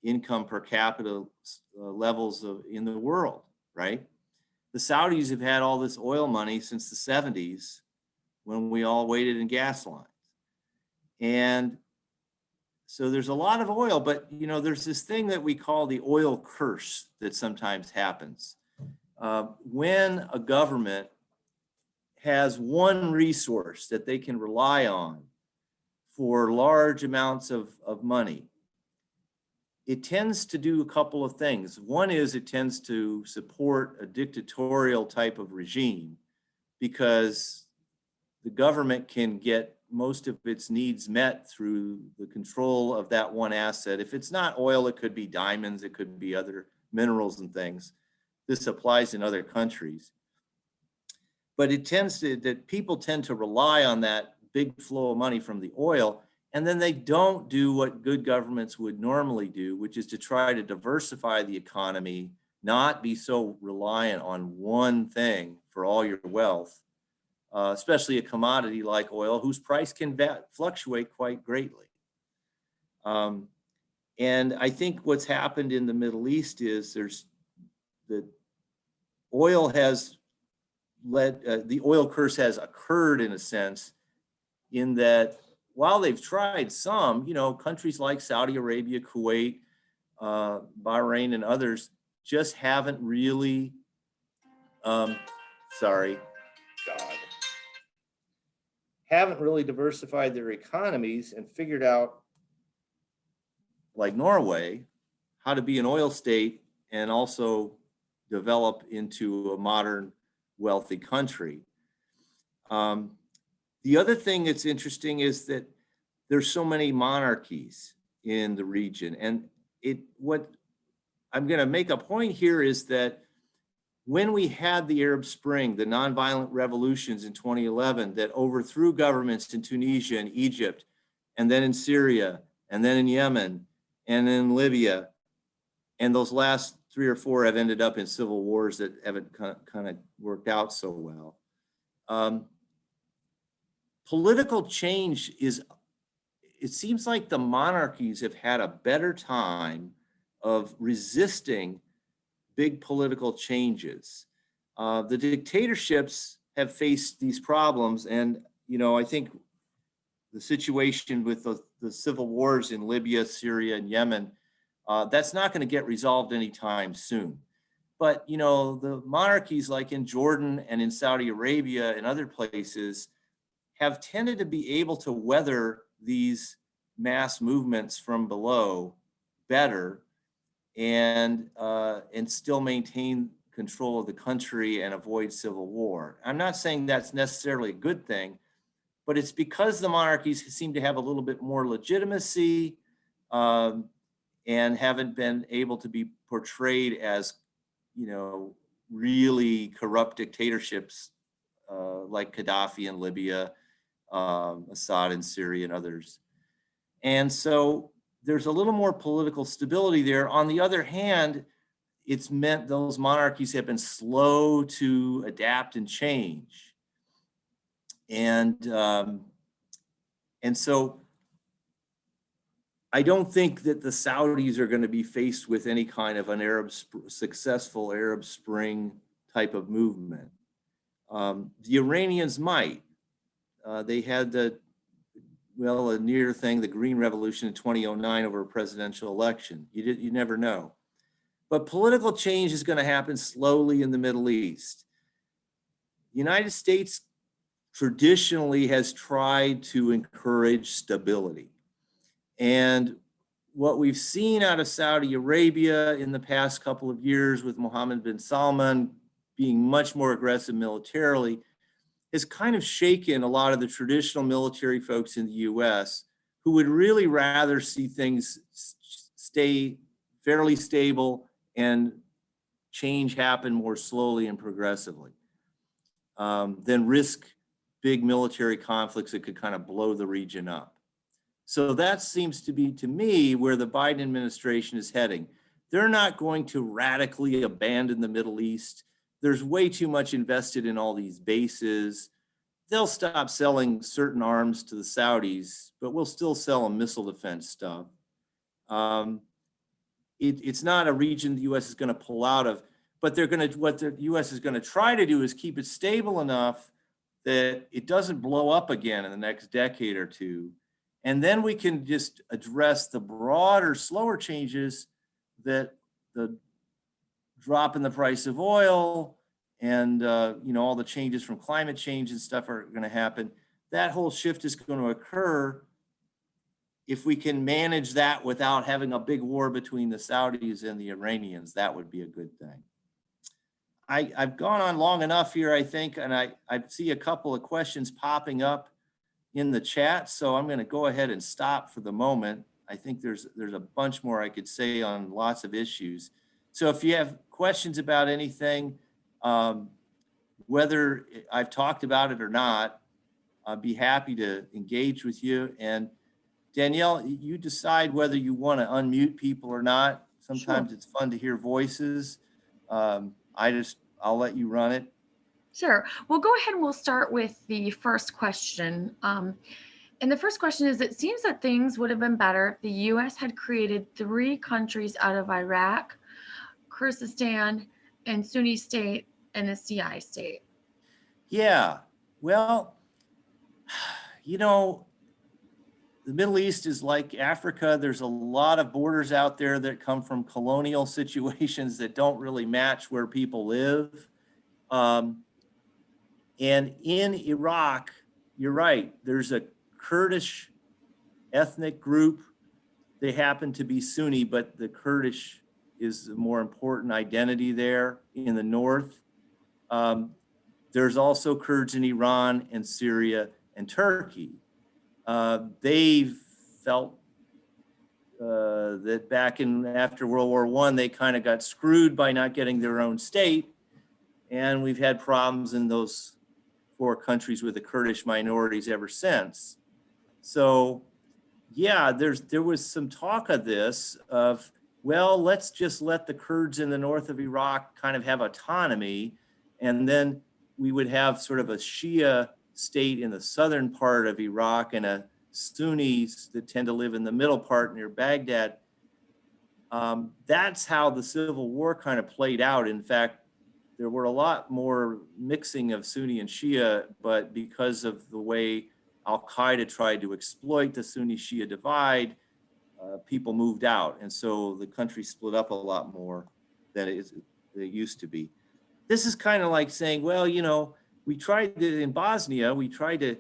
income per capita levels in the world, right? The Saudis have had all this oil money since the 70s, when we all waited in gas lines. And so there's a lot of oil, but there's this thing that we call the oil curse that sometimes happens. When a government has one resource that they can rely on for large amounts of money, it tends to do a couple of things. One is, it tends to support a dictatorial type of regime, because the government can get most of its needs met through the control of that one asset. If it's not oil, it could be diamonds, it could be other minerals and things. This applies in other countries. But that people tend to rely on that big flow of money from the oil, And then they don't do what good governments would normally do, which is to try to diversify the economy, not be so reliant on one thing for all your wealth, especially a commodity like oil, whose price can fluctuate quite greatly. And I think what's happened in the Middle East is the oil has the oil curse has occurred in a sense, in that while they've tried some, countries like Saudi Arabia, Kuwait, Bahrain, and others just haven't really, sorry, God, haven't really diversified their economies and figured out, like Norway, how to be an oil state and also develop into a modern, wealthy country. The other thing that's interesting is that there's so many monarchies in the region. And what I'm going to make a point here is that when we had the Arab Spring, the nonviolent revolutions in 2011 that overthrew governments in Tunisia and Egypt, and then in Syria, and then in Yemen, and in Libya, and those last 3 or 4 have ended up in civil wars that haven't kind of worked out so well. Political change it seems like the monarchies have had a better time of resisting big political changes. The dictatorships have faced these problems, and I think the situation with the civil wars in Libya, Syria, and Yemen, that's not going to get resolved anytime soon. But the monarchies like in Jordan and in Saudi Arabia and other places have tended to be able to weather these mass movements from below better, and still maintain control of the country and avoid civil war. I'm not saying that's necessarily a good thing, but it's because the monarchies seem to have a little bit more legitimacy, and haven't been able to be portrayed as, really corrupt dictatorships like Gaddafi in Libya, Assad in Syria, and others. And so there's a little more political stability there. On the other hand, it's meant those monarchies have been slow to adapt and change. And so I don't think that the Saudis are going to be faced with any kind of an successful Arab Spring type of movement. The Iranians might. They had a near thing, the Green Revolution in 2009 over a presidential election. You never know. But political change is going to happen slowly in the Middle East. The United States traditionally has tried to encourage stability. And what we've seen out of Saudi Arabia in the past couple of years with Mohammed bin Salman being much more aggressive militarily has kind of shaken a lot of the traditional military folks in the US who would really rather see things stay fairly stable and change happen more slowly and progressively, than risk big military conflicts that could kind of blow the region up. So that seems to be, to me, where the Biden administration is heading. They're not going to radically abandon the Middle East. There's way too much invested in all these bases. They'll stop selling certain arms to the Saudis, but we'll still sell them missile defense stuff. It's not a region the U.S. is going to pull out of, but what the U.S. is going to try to do is keep it stable enough that it doesn't blow up again in the next decade or two. And then we can just address the broader, slower changes that the drop in the price of oil and all the changes from climate change and stuff are going to happen. That whole shift is going to occur if we can manage that without having a big war between the Saudis and the Iranians. That would be a good thing. I've gone on long enough here, I think, and I see a couple of questions popping up in the chat, so I'm going to go ahead and stop for the moment. I think there's a bunch more I could say on lots of issues. So if you have questions about anything, whether I've talked about it or not, I'd be happy to engage with you. And Danielle, you decide whether you want to unmute people or not. Sure. Sometimes it's fun to hear voices. I'll let you run it. Sure. We'll go ahead and we'll start with the first question. And the first question is, it seems that things would have been better if the U.S. had created 3 countries out of Iraq, Kurdistan, and Sunni state, and a Shia state. Yeah, well, you know, the Middle East is like Africa. There's a lot of borders out there that come from colonial situations that don't really match where people live. And in Iraq, you're right, there's a Kurdish ethnic group. They happen to be Sunni, but the Kurdish is a more important identity there in the north. There's also Kurds in Iran and Syria and Turkey. They've felt that back in after World War I, they kind of got screwed by not getting their own state. And we've had problems in those 4 countries with the Kurdish minorities ever since. So yeah, there was some talk of this of, well, let's just let the Kurds in the north of Iraq kind of have autonomy. And then we would have sort of a Shia state in the southern part of Iraq and a Sunnis that tend to live in the middle part near Baghdad. That's how the Civil War kind of played out. In fact, there were a lot more mixing of Sunni and Shia, but because of the way Al-Qaeda tried to exploit the Sunni-Shia divide, people moved out. And so the country split up a lot more than it used to be. This is kind of like saying, well, you know, we tried to, in Bosnia, we tried to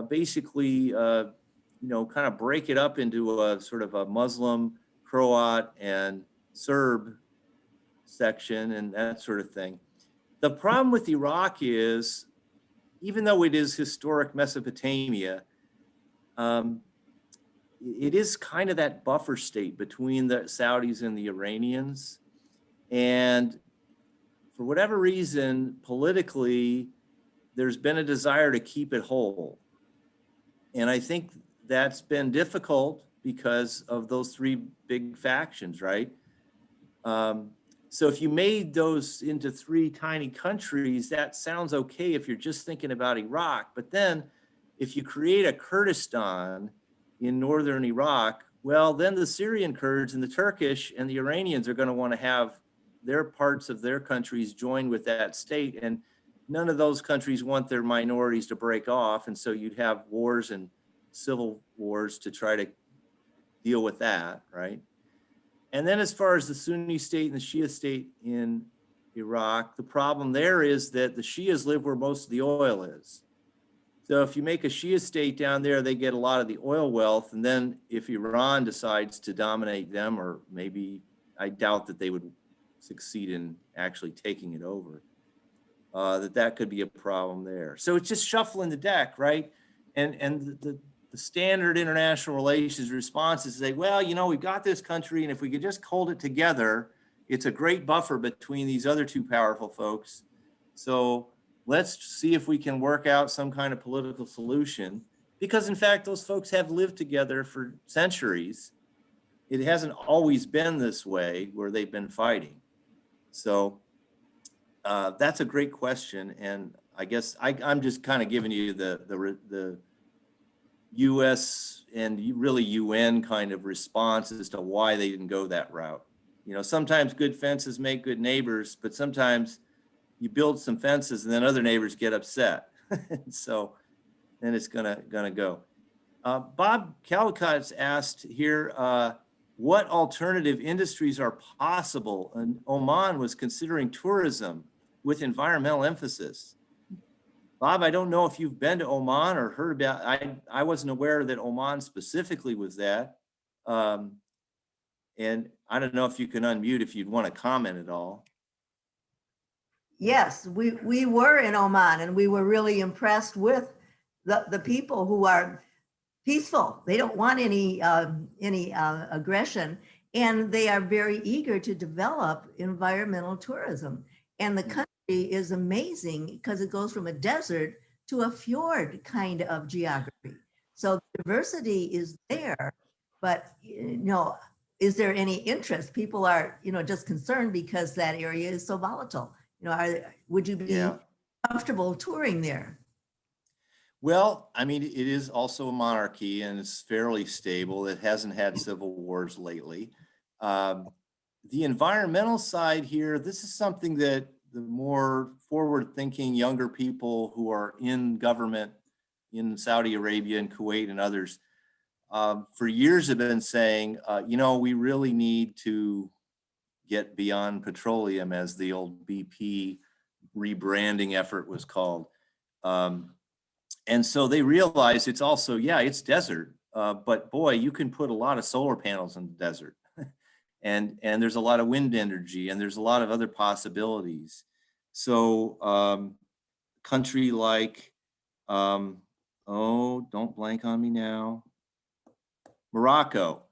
basically, you know, kind of break it up into a sort of a Muslim, Croat, and Serb section and that sort of thing. The problem with Iraq is, even though it is historic Mesopotamia, it is kind of that buffer state between the Saudis and the Iranians. And for whatever reason, politically, there's been a desire to keep it whole. And I think that's been difficult because of those 3 big factions, right? So if you made those into 3 tiny countries, that sounds okay if you're just thinking about Iraq. But then if you create a Kurdistan in northern Iraq, well, then the Syrian Kurds and the Turkish and the Iranians are going to want to have their parts of their countries join with that state. And none of those countries want their minorities to break off. And so you'd have wars and civil wars to try to deal with that, right? And then as far as the Sunni state and the Shia state in Iraq, the problem there is that the Shias live where most of the oil is. So if you make a Shia state down there, they get a lot of the oil wealth. And then if Iran decides to dominate them, or maybe I doubt that they would succeed in actually taking it over, that could be a problem there. So it's just shuffling the deck, right? And the standard international relations response is to say, well, you know, we've got this country, and if we could just hold it together, it's a great buffer between these other 2 powerful folks. So let's see if we can work out some kind of political solution, because in fact, those folks have lived together for centuries. It hasn't always been this way where they've been fighting. So that's a great question. And I guess I'm just kind of giving you the US and really UN kind of response as to why they didn't go that route. You know, sometimes good fences make good neighbors, but sometimes you build some fences and then other neighbors get upset. So then it's gonna go. Bob Calcott's asked here, what alternative industries are possible? And Oman was considering tourism with environmental emphasis. Bob, I don't know if you've been to Oman or heard about, I wasn't aware that Oman specifically was that. And I don't know if you can unmute if you'd want to comment at all. Yes, we were in Oman, and we were really impressed with the people who are peaceful. They don't want any aggression, and they are very eager to develop environmental tourism. And the country is amazing because it goes from a desert to a fjord kind of geography. So diversity is there, but is there any interest? People are, just concerned because that area is so volatile. Would you be Yeah. comfortable touring there? Well, I mean, it is also a monarchy and it's fairly stable. It hasn't had civil wars lately. The environmental side here, this is something that the more forward-thinking younger people who are in government in Saudi Arabia and Kuwait and others for years have been saying, we really need to get beyond petroleum, as the old BP rebranding effort was called. And so they realized it's also, it's desert, but boy, you can put a lot of solar panels in the desert. and there's a lot of wind energy and there's a lot of other possibilities. So country like, don't blank on me now, Morocco,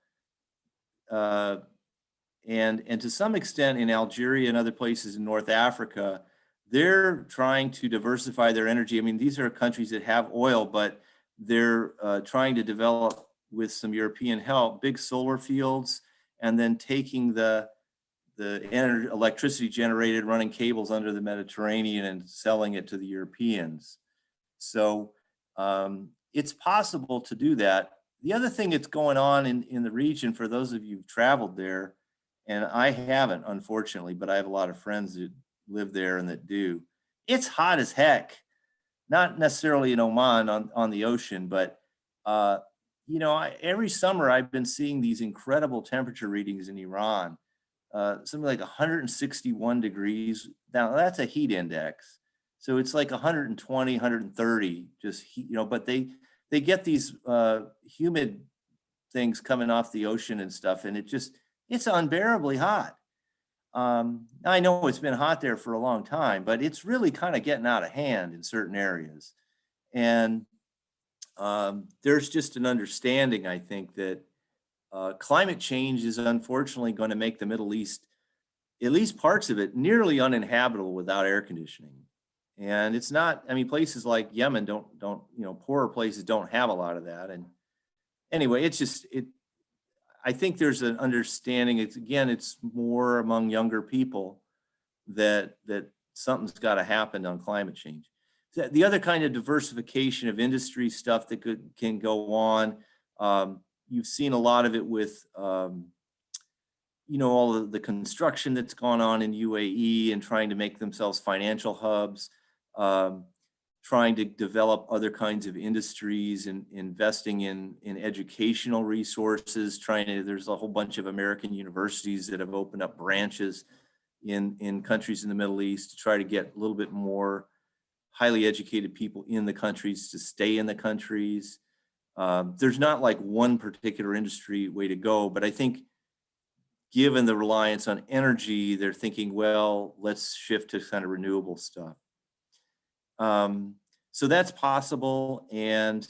and to some extent in Algeria and other places in North Africa, they're trying to diversify their energy. I mean, these are countries that have oil, but they're trying to develop, with some European help, big solar fields, and then taking the electricity generated, running cables under the Mediterranean and selling it to the Europeans. So it's possible to do that. The other thing that's going on in the region, for those of you who've traveled there, and I haven't, unfortunately, but I have a lot of friends that live there and that do. It's hot as heck, not necessarily in Oman on the ocean, but every summer I've been seeing these incredible temperature readings in Iran, something like 161 degrees. Now that's a heat index. So it's like 120, 130, just heat, but they get these humid things coming off the ocean and stuff, and it's unbearably hot. I know it's been hot there for a long time, but it's really kind of getting out of hand in certain areas. And there's just an understanding, I think, that climate change is unfortunately going to make the Middle East, at least parts of it, nearly uninhabitable without air conditioning. And it's not, I mean, places like Yemen poorer places don't have a lot of that. And anyway, I think there's an understanding. It's more among younger people that something's got to happen on climate change. The other kind of diversification of industry stuff that can go on. You've seen a lot of it with, all of the construction that's gone on in UAE and trying to make themselves financial hubs, trying to develop other kinds of industries and investing in educational resources, there's a whole bunch of American universities that have opened up branches in countries in the Middle East to try to get a little bit more highly educated people in the countries to stay in the countries. There's not like one particular industry way to go, but I think given the reliance on energy, they're thinking, well, let's shift to kind of renewable stuff. So that's possible. And,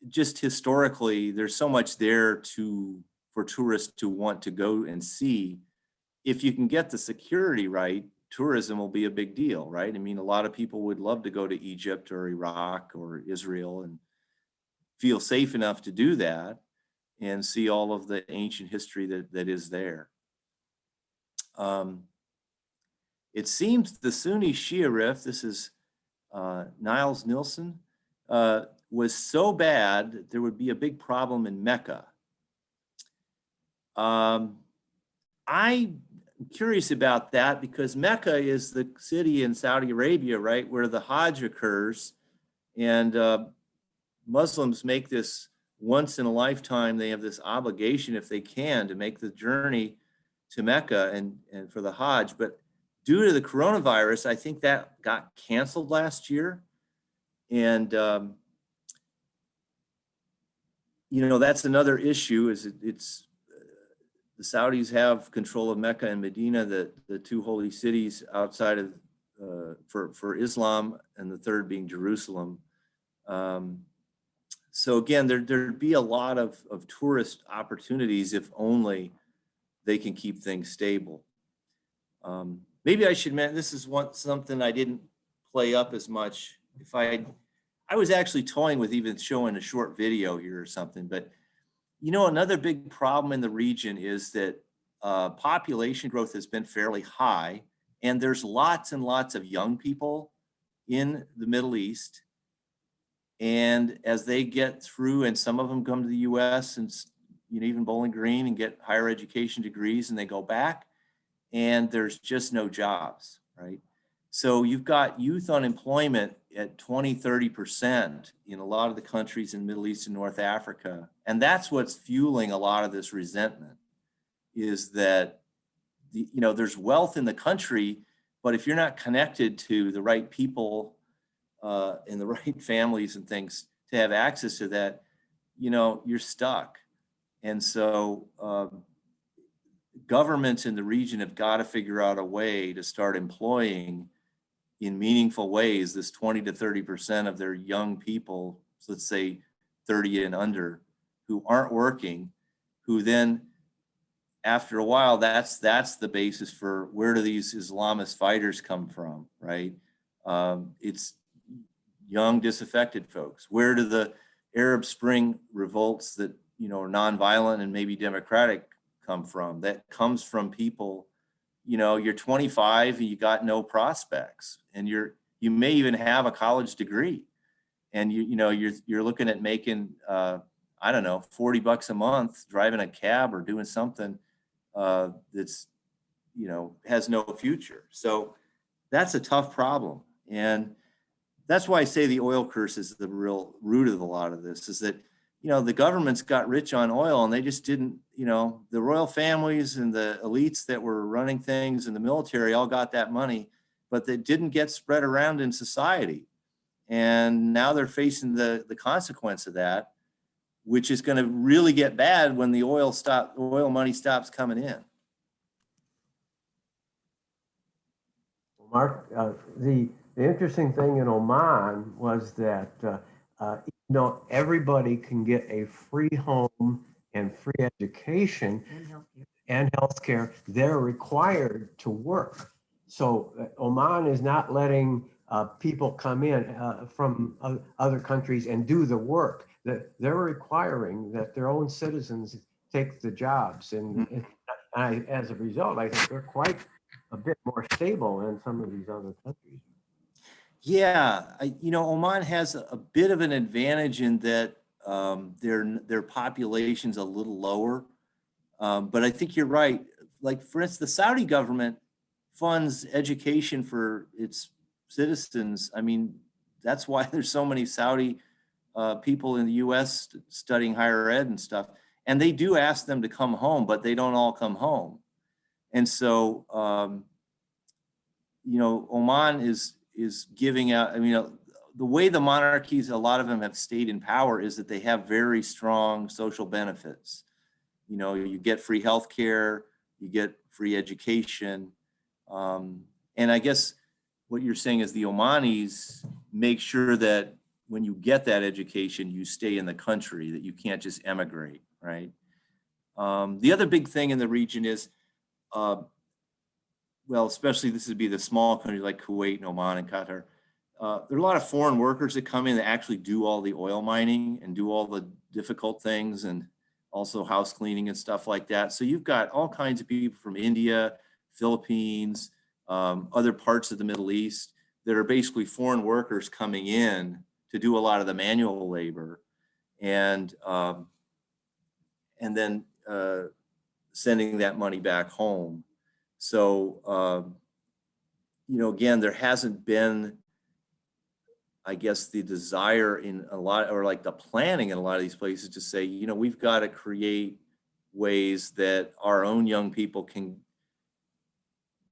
just historically, there's so much there for tourists to want to go and see. If you can get the security right, tourism will be a big deal, right? I mean, a lot of people would love to go to Egypt or Iraq or Israel and feel safe enough to do that and see all of the ancient history that is there. It seems the Sunni Shia rift, this is Niles Nilsson, was so bad that there would be a big problem in Mecca. I'm curious about that because Mecca is the city in Saudi Arabia, right, where the Hajj occurs, and Muslims make this once in a lifetime. They have this obligation, if they can, to make the journey to Mecca and for the Hajj. But due to the coronavirus, I think that got canceled last year. And, that's another issue is it's the Saudis have control of Mecca and Medina, the two holy cities outside of for Islam, and the third being Jerusalem. So again, there'd be a lot of tourist opportunities if only they can keep things stable. Maybe I should mention, this is something I didn't play up as much. I I was actually toying with even showing a short video here or something, but another big problem in the region is that population growth has been fairly high, and there's lots and lots of young people in the Middle East. And as they get through, and some of them come to the US and even Bowling Green and get higher education degrees, and they go back, and there's just no jobs, right? So you've got youth unemployment at 20, 30% in a lot of the countries in Middle East and North Africa. And that's what's fueling a lot of this resentment, is that there's wealth in the country, but if you're not connected to the right people and the right families and things to have access to that, you're stuck. And so governments in the region have got to figure out a way to start employing in meaningful ways this 20 to 30% of their young people, so let's say 30 and under, who aren't working, who then after a while, that's the basis for where do these Islamist fighters come from, right? It's young disaffected folks. Where do the Arab Spring revolts that are nonviolent and maybe democratic come from? That comes from people, you're 25 and you got no prospects, and you may even have a college degree, and you're looking at making I don't know, $40 a month driving a cab or doing something that's has no future. So that's a tough problem, and that's why I say the oil curse is the real root of a lot of this, is that the governments got rich on oil, and they just didn't, the royal families and the elites that were running things in the military all got that money, but they didn't get spread around in society. And now they're facing the consequence of that, which is going to really get bad when the oil money stops coming in. Mark, the interesting thing in Oman was that everybody can get a free home and free education and healthcare. They're required to work. So Oman is not letting people come in from other countries and do the work. They're requiring that their own citizens take the jobs. And as a result, I think they're quite a bit more stable than some of these other countries. Yeah, Oman has a bit of an advantage in that their population's a little lower, but I think you're right. Like, for instance, the Saudi government funds education for its citizens. I mean, that's why there's so many Saudi people in the U.S. studying higher ed and stuff. And they do ask them to come home, but they don't all come home. And so, Oman is giving out, the way the monarchies, a lot of them have stayed in power, is that they have very strong social benefits. You get free healthcare, you get free education. And I guess what you're saying is the Omanis make sure that when you get that education, you stay in the country, that you can't just emigrate, right? The other big thing in the region is, especially this would be the small countries like Kuwait and Oman and Qatar. There are a lot of foreign workers that come in that actually do all the oil mining and do all the difficult things, and also house cleaning and stuff like that. So you've got all kinds of people from India, Philippines, other parts of the Middle East that are basically foreign workers coming in to do a lot of the manual labor, and then sending that money back home. So, again, there hasn't been, I guess, the desire in a lot, or like the planning in a lot of these places to say, we've got to create ways that our own young people can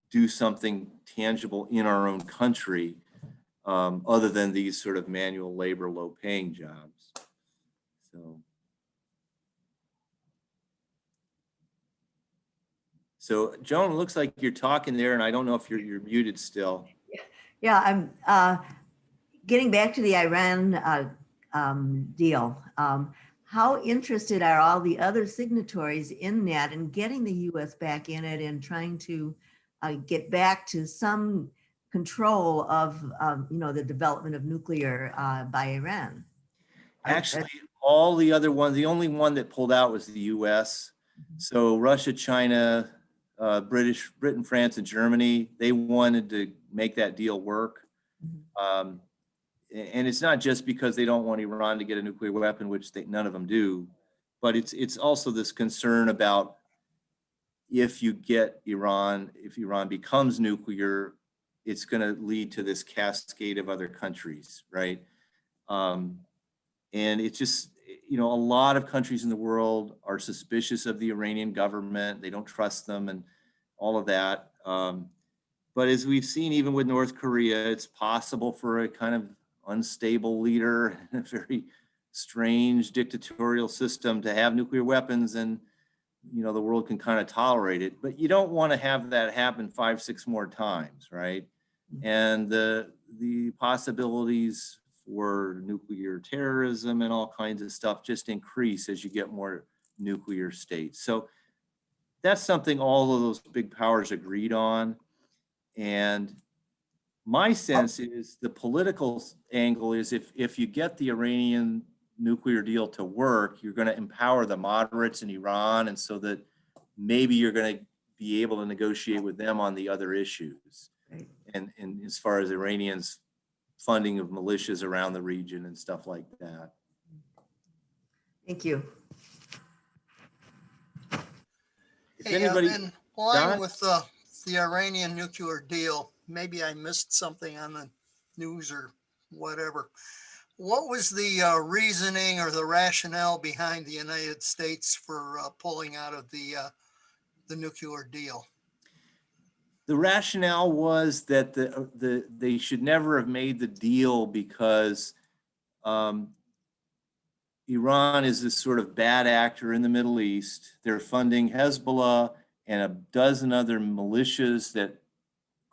do something tangible in our own country, other than these sort of manual labor, low paying jobs. So Joan, it looks like you're talking there, and I don't know if you're muted still. Yeah, I'm getting back to the Iran deal. How interested are all the other signatories in that and getting the U.S. back in it and trying to get back to some control of, the development of nuclear by Iran. Actually, all the other ones, the only one that pulled out was the US. So Russia, China, Britain, France, and Germany, they wanted to make that deal work. And it's not just because they don't want Iran to get a nuclear weapon, which none of them do, but it's also this concern about if Iran becomes nuclear, it's going to lead to this cascade of other countries, right? And it's just, a lot of countries in the world are suspicious of the Iranian government. They don't trust them and all of that. But as we've seen, even with North Korea, it's possible for a kind of unstable leader, a very strange dictatorial system to have nuclear weapons, and the world can kind of tolerate it. But you don't want to have that happen 5, 6 more times, right? And the possibilities for nuclear terrorism and all kinds of stuff just increase as you get more nuclear states. So that's something all of those big powers agreed on. And my sense is the political angle is if you get the Iranian nuclear deal to work, you're going to empower the moderates in Iran, and so that maybe you're going to be able to negotiate with them on the other issues. Right. And as far as Iranians' funding of militias around the region and stuff like that. Thank you. If anybody, in line Don? with the Iranian nuclear deal, maybe I missed something on the news or whatever. What was the reasoning or the rationale behind the United States for pulling out of the nuclear deal? The rationale was that they should never have made the deal because Iran is this sort of bad actor in the Middle East. They're funding Hezbollah and a dozen other militias that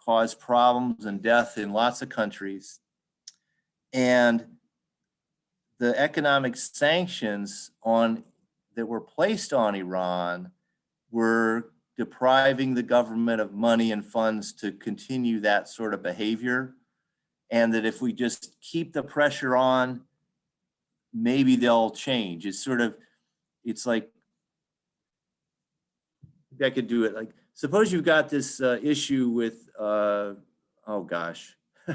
cause problems and death in lots of countries. And the economic sanctions that were placed on Iran were depriving the government of money and funds to continue that sort of behavior. And that if we just keep the pressure on, maybe they'll change. It's like, I could do it. Like, suppose you've got this issue with, oh gosh, I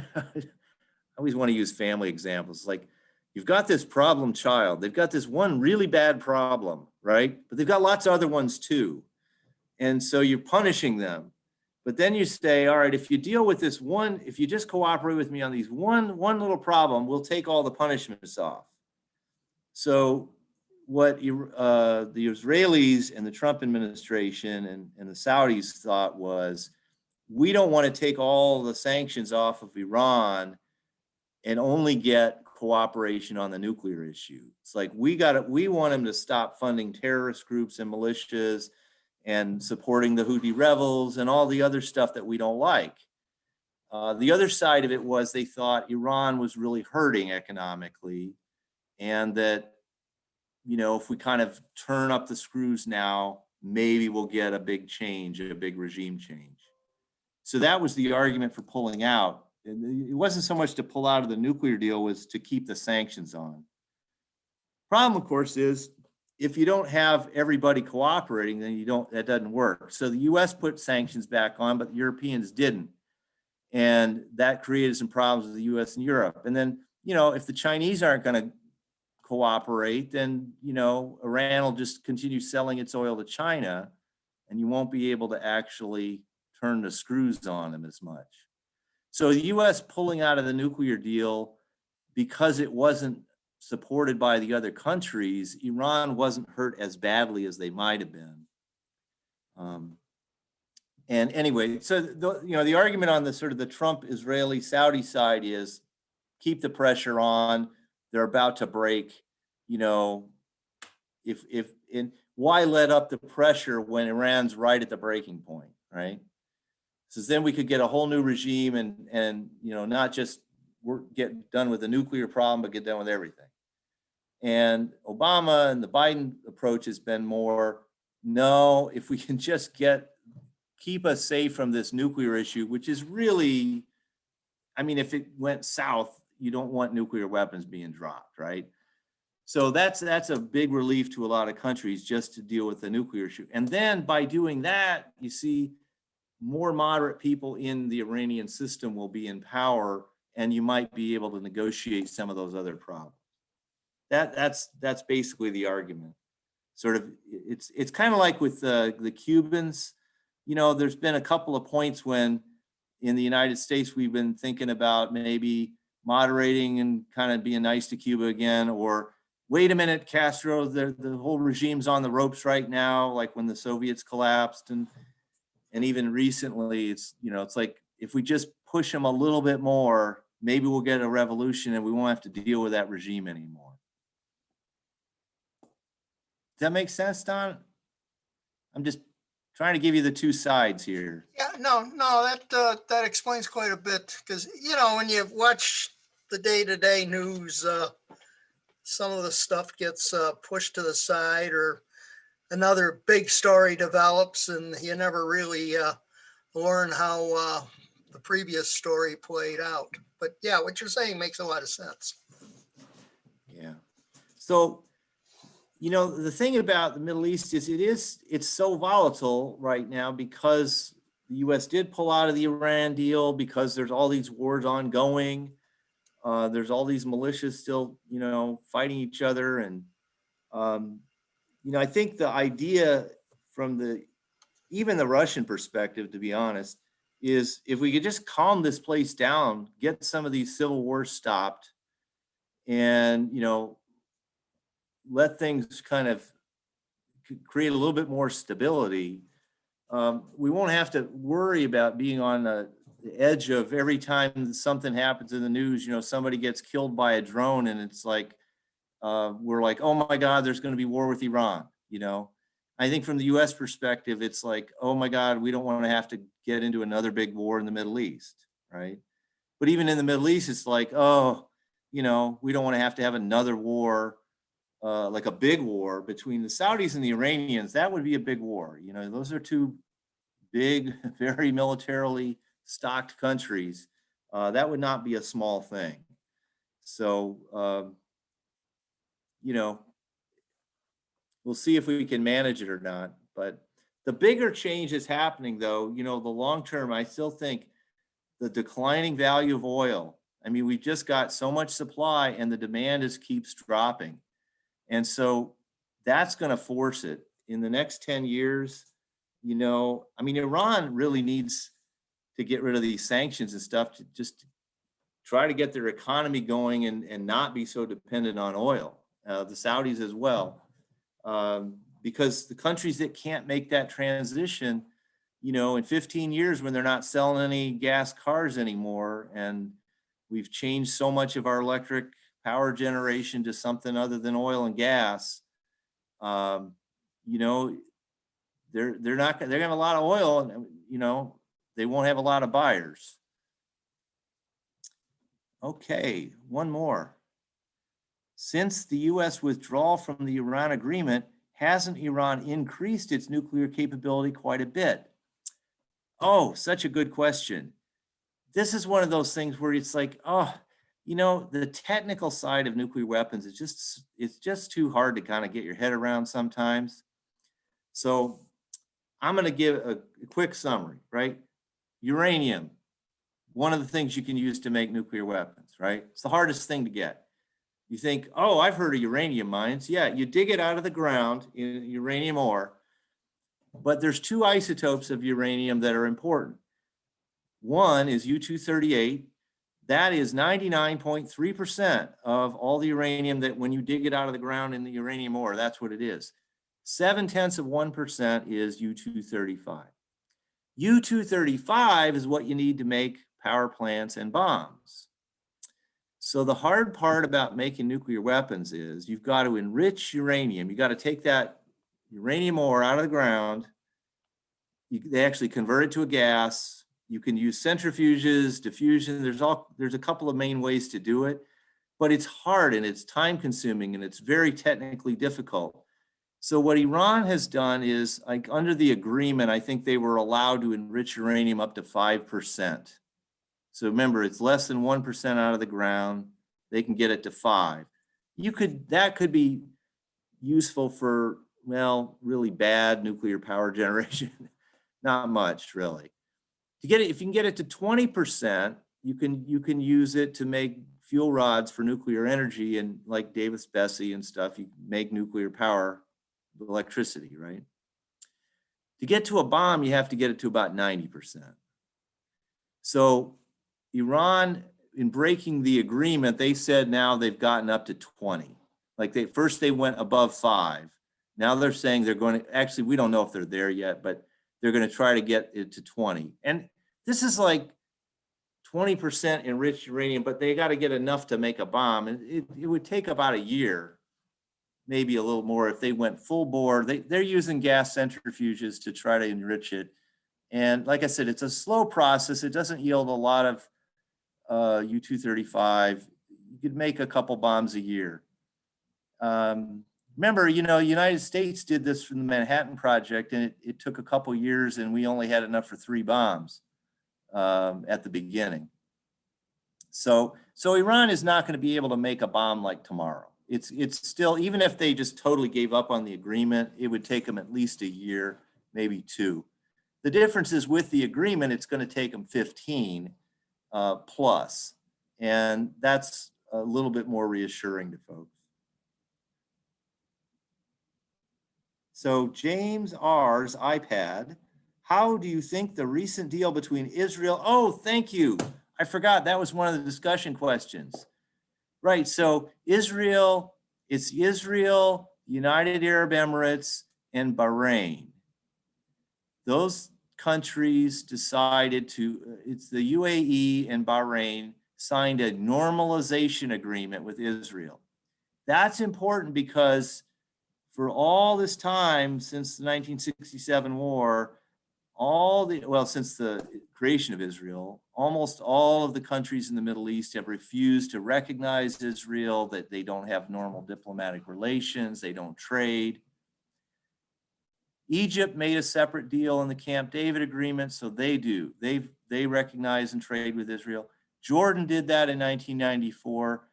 always want to use family examples. Like, you've got this problem child. They've got this one really bad problem, right? But they've got lots of other ones too. And so you're punishing them. But then you say, all right, if you deal with this one, if you just cooperate with me on these one little problem, we'll take all the punishments off. So what the Israelis and the Trump administration and the Saudis thought was, we don't want to take all the sanctions off of Iran and only get cooperation on the nuclear issue. It's like, we want them to stop funding terrorist groups and militias and supporting the Houthi rebels and all the other stuff that we don't like. The other side of it was they thought Iran was really hurting economically, and that, if we kind of turn up the screws now, maybe we'll get a big change, a big regime change. So that was the argument for pulling out. It wasn't so much to pull out of the nuclear deal, was to keep the sanctions on. Problem, of course, is if you don't have everybody cooperating, then that doesn't work. So the US put sanctions back on, but the Europeans didn't. And that created some problems with the US and Europe. And then, if the Chinese aren't going to cooperate, then, Iran will just continue selling its oil to China, and you won't be able to actually turn the screws on them as much. So the US pulling out of the nuclear deal, because it wasn't supported by the other countries, Iran wasn't hurt as badly as they might have been. And anyway, so the argument on the sort of the Trump, Israeli, Saudi side is keep the pressure on. They're about to break. Why let up the pressure when Iran's right at the breaking point, right? So then we could get a whole new regime and not just get done with the nuclear problem, but get done with everything. And Obama and the Biden approach has been more, no, if we can just keep us safe from this nuclear issue, which is really I mean, if it went south, you don't want nuclear weapons being dropped, right? So that's a big relief to a lot of countries just to deal with the nuclear issue. And then by doing that, you see more moderate people in the Iranian system will be in power, and you might be able to negotiate some of those other problems. That's basically the argument. Sort of, it's kind of like with the Cubans. You know, there's been a couple of points when in the United States we've been thinking about maybe moderating and kind of being nice to Cuba again, or wait a minute, Castro, the whole regime's on the ropes right now, like when the Soviets collapsed, and even recently, it's, you know, it's like if we just push them a little bit more, maybe we'll get a revolution and we won't have to deal with that regime anymore. Does that make sense, Don? I'm just trying to give you the two sides here. Yeah, no, that explains quite a bit, because, you know, when you watch the day-to-day news, some of the stuff gets pushed to the side, or another big story develops and you never really learn how the previous story played out. But yeah, what you're saying makes a lot of sense. Yeah. So, you know, the thing about the Middle East is it's so volatile right now because the US did pull out of the Iran deal, because there's all these wars ongoing. There's all these militias still, you know, fighting each other. And, you know, I think the idea from even the Russian perspective, to be honest, is if we could just calm this place down, get some of these civil wars stopped, and, you know, let things kind of create a little bit more stability, we won't have to worry about being on the edge of every time something happens in the news, you know, somebody gets killed by a drone and it's like, we're like, oh my God, there's going to be war with Iran. You know, I think from the US perspective, it's like, oh my God, we don't want to have to get into another big war in the Middle East, right? But even in the Middle East, it's like, oh, you know, we don't want to have another war, like a big war between the Saudis and the Iranians. That would be a big war. You know, those are two big, very militarily stocked countries. That would not be a small thing. So, you know, we'll see if we can manage it or not. But the bigger change is happening, though, you know, the long term, I still think the declining value of oil. I mean, we've just got so much supply and the demand keeps dropping. And so that's going to force it in the next 10 years. You know, I mean, Iran really needs to get rid of these sanctions and stuff to just try to get their economy going and not be so dependent on oil. The Saudis as well. Because the countries that can't make that transition, you know, in 15 years when they're not selling any gas cars anymore, and we've changed so much of our electric power generation to something other than oil and gas, you know, they're gonna have a lot of oil, and, you know, they won't have a lot of buyers. Okay, one more. Since the US withdrawal from the Iran agreement, hasn't Iran increased its nuclear capability quite a bit? Oh, such a good question. This is one of those things where it's like, oh, you know, the technical side of nuclear weapons is it's just too hard to kind of get your head around sometimes. So I'm going to give a quick summary, right? Uranium, one of the things you can use to make nuclear weapons, right? It's the hardest thing to get. You think, oh, I've heard of uranium mines. Yeah, you dig it out of the ground in uranium ore, but there's two isotopes of uranium that are important. One is U-238. That is 99.3% of all the uranium that when you dig it out of the ground in the uranium ore, that's what it is. 0.7% is U-235. U-235 is what you need to make power plants and bombs. So the hard part about making nuclear weapons is you've got to enrich uranium. You got to take that uranium ore out of the ground. They actually convert it to a gas. You can use centrifuges, diffusion. There's a couple of main ways to do it, but it's hard and it's time consuming and it's very technically difficult. So what Iran has done is, like, under the agreement, I think they were allowed to enrich uranium up to 5%. So remember, it's less than 1% out of the ground. They can get it to 5. That could be useful for, well, really bad nuclear power generation. Not much, really. To get it, if you can get it to 20%, you can use it to make fuel rods for nuclear energy, and like Davis-Besse and stuff, you make nuclear power with electricity, right? To get to a bomb, you have to get it to about 90%. So Iran, in breaking the agreement, they said now they've gotten up to 20. Like first they went above 5. Now they're saying they're going to, actually, we don't know if they're there yet, but they're going to try to get it to 20. And this is like 20% enriched uranium, but they got to get enough to make a bomb. And it would take about a year, maybe a little more if they went full bore. They're using gas centrifuges to try to enrich it. And like I said, it's a slow process. It doesn't yield a lot of U-235. You could make a couple bombs a year. Remember, United States did this from the Manhattan Project, and it took a couple years, and we only had enough for 3 bombs at the beginning. So Iran is not going to be able to make a bomb like tomorrow. It's still, even if they just totally gave up on the agreement, it would take them at least a year, maybe 2. The difference is with the agreement, it's going to take them 15 plus, and that's a little bit more reassuring to folks. So James R's iPad, how do you think the recent deal between Israel? Oh, thank you. I forgot, that was one of the discussion questions. Right, so Israel, it's Israel, United Arab Emirates, and Bahrain. Those countries decided to, it's the UAE and Bahrain signed a normalization agreement with Israel. That's important because for all this time since the 1967 war, since the creation of Israel, almost all of the countries in the Middle East have refused to recognize Israel, that they don't have normal diplomatic relations, they don't trade. Egypt made a separate deal in the Camp David agreement, so they do. They recognize and trade with Israel. Jordan did that in 1994.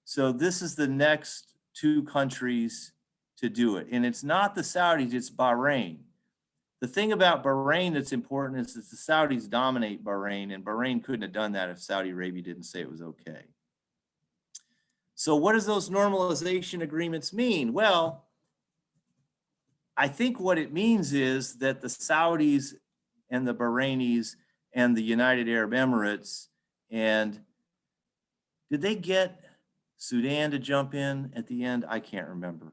So this is the next 2 countries to do it. And it's not the Saudis, it's Bahrain. The thing about Bahrain that's important is that the Saudis dominate Bahrain, and Bahrain couldn't have done that if Saudi Arabia didn't say it was okay. So what does those normalization agreements mean? Well, I think what it means is that the Saudis and the Bahrainis and the United Arab Emirates, and did they get Sudan to jump in at the end? I can't remember.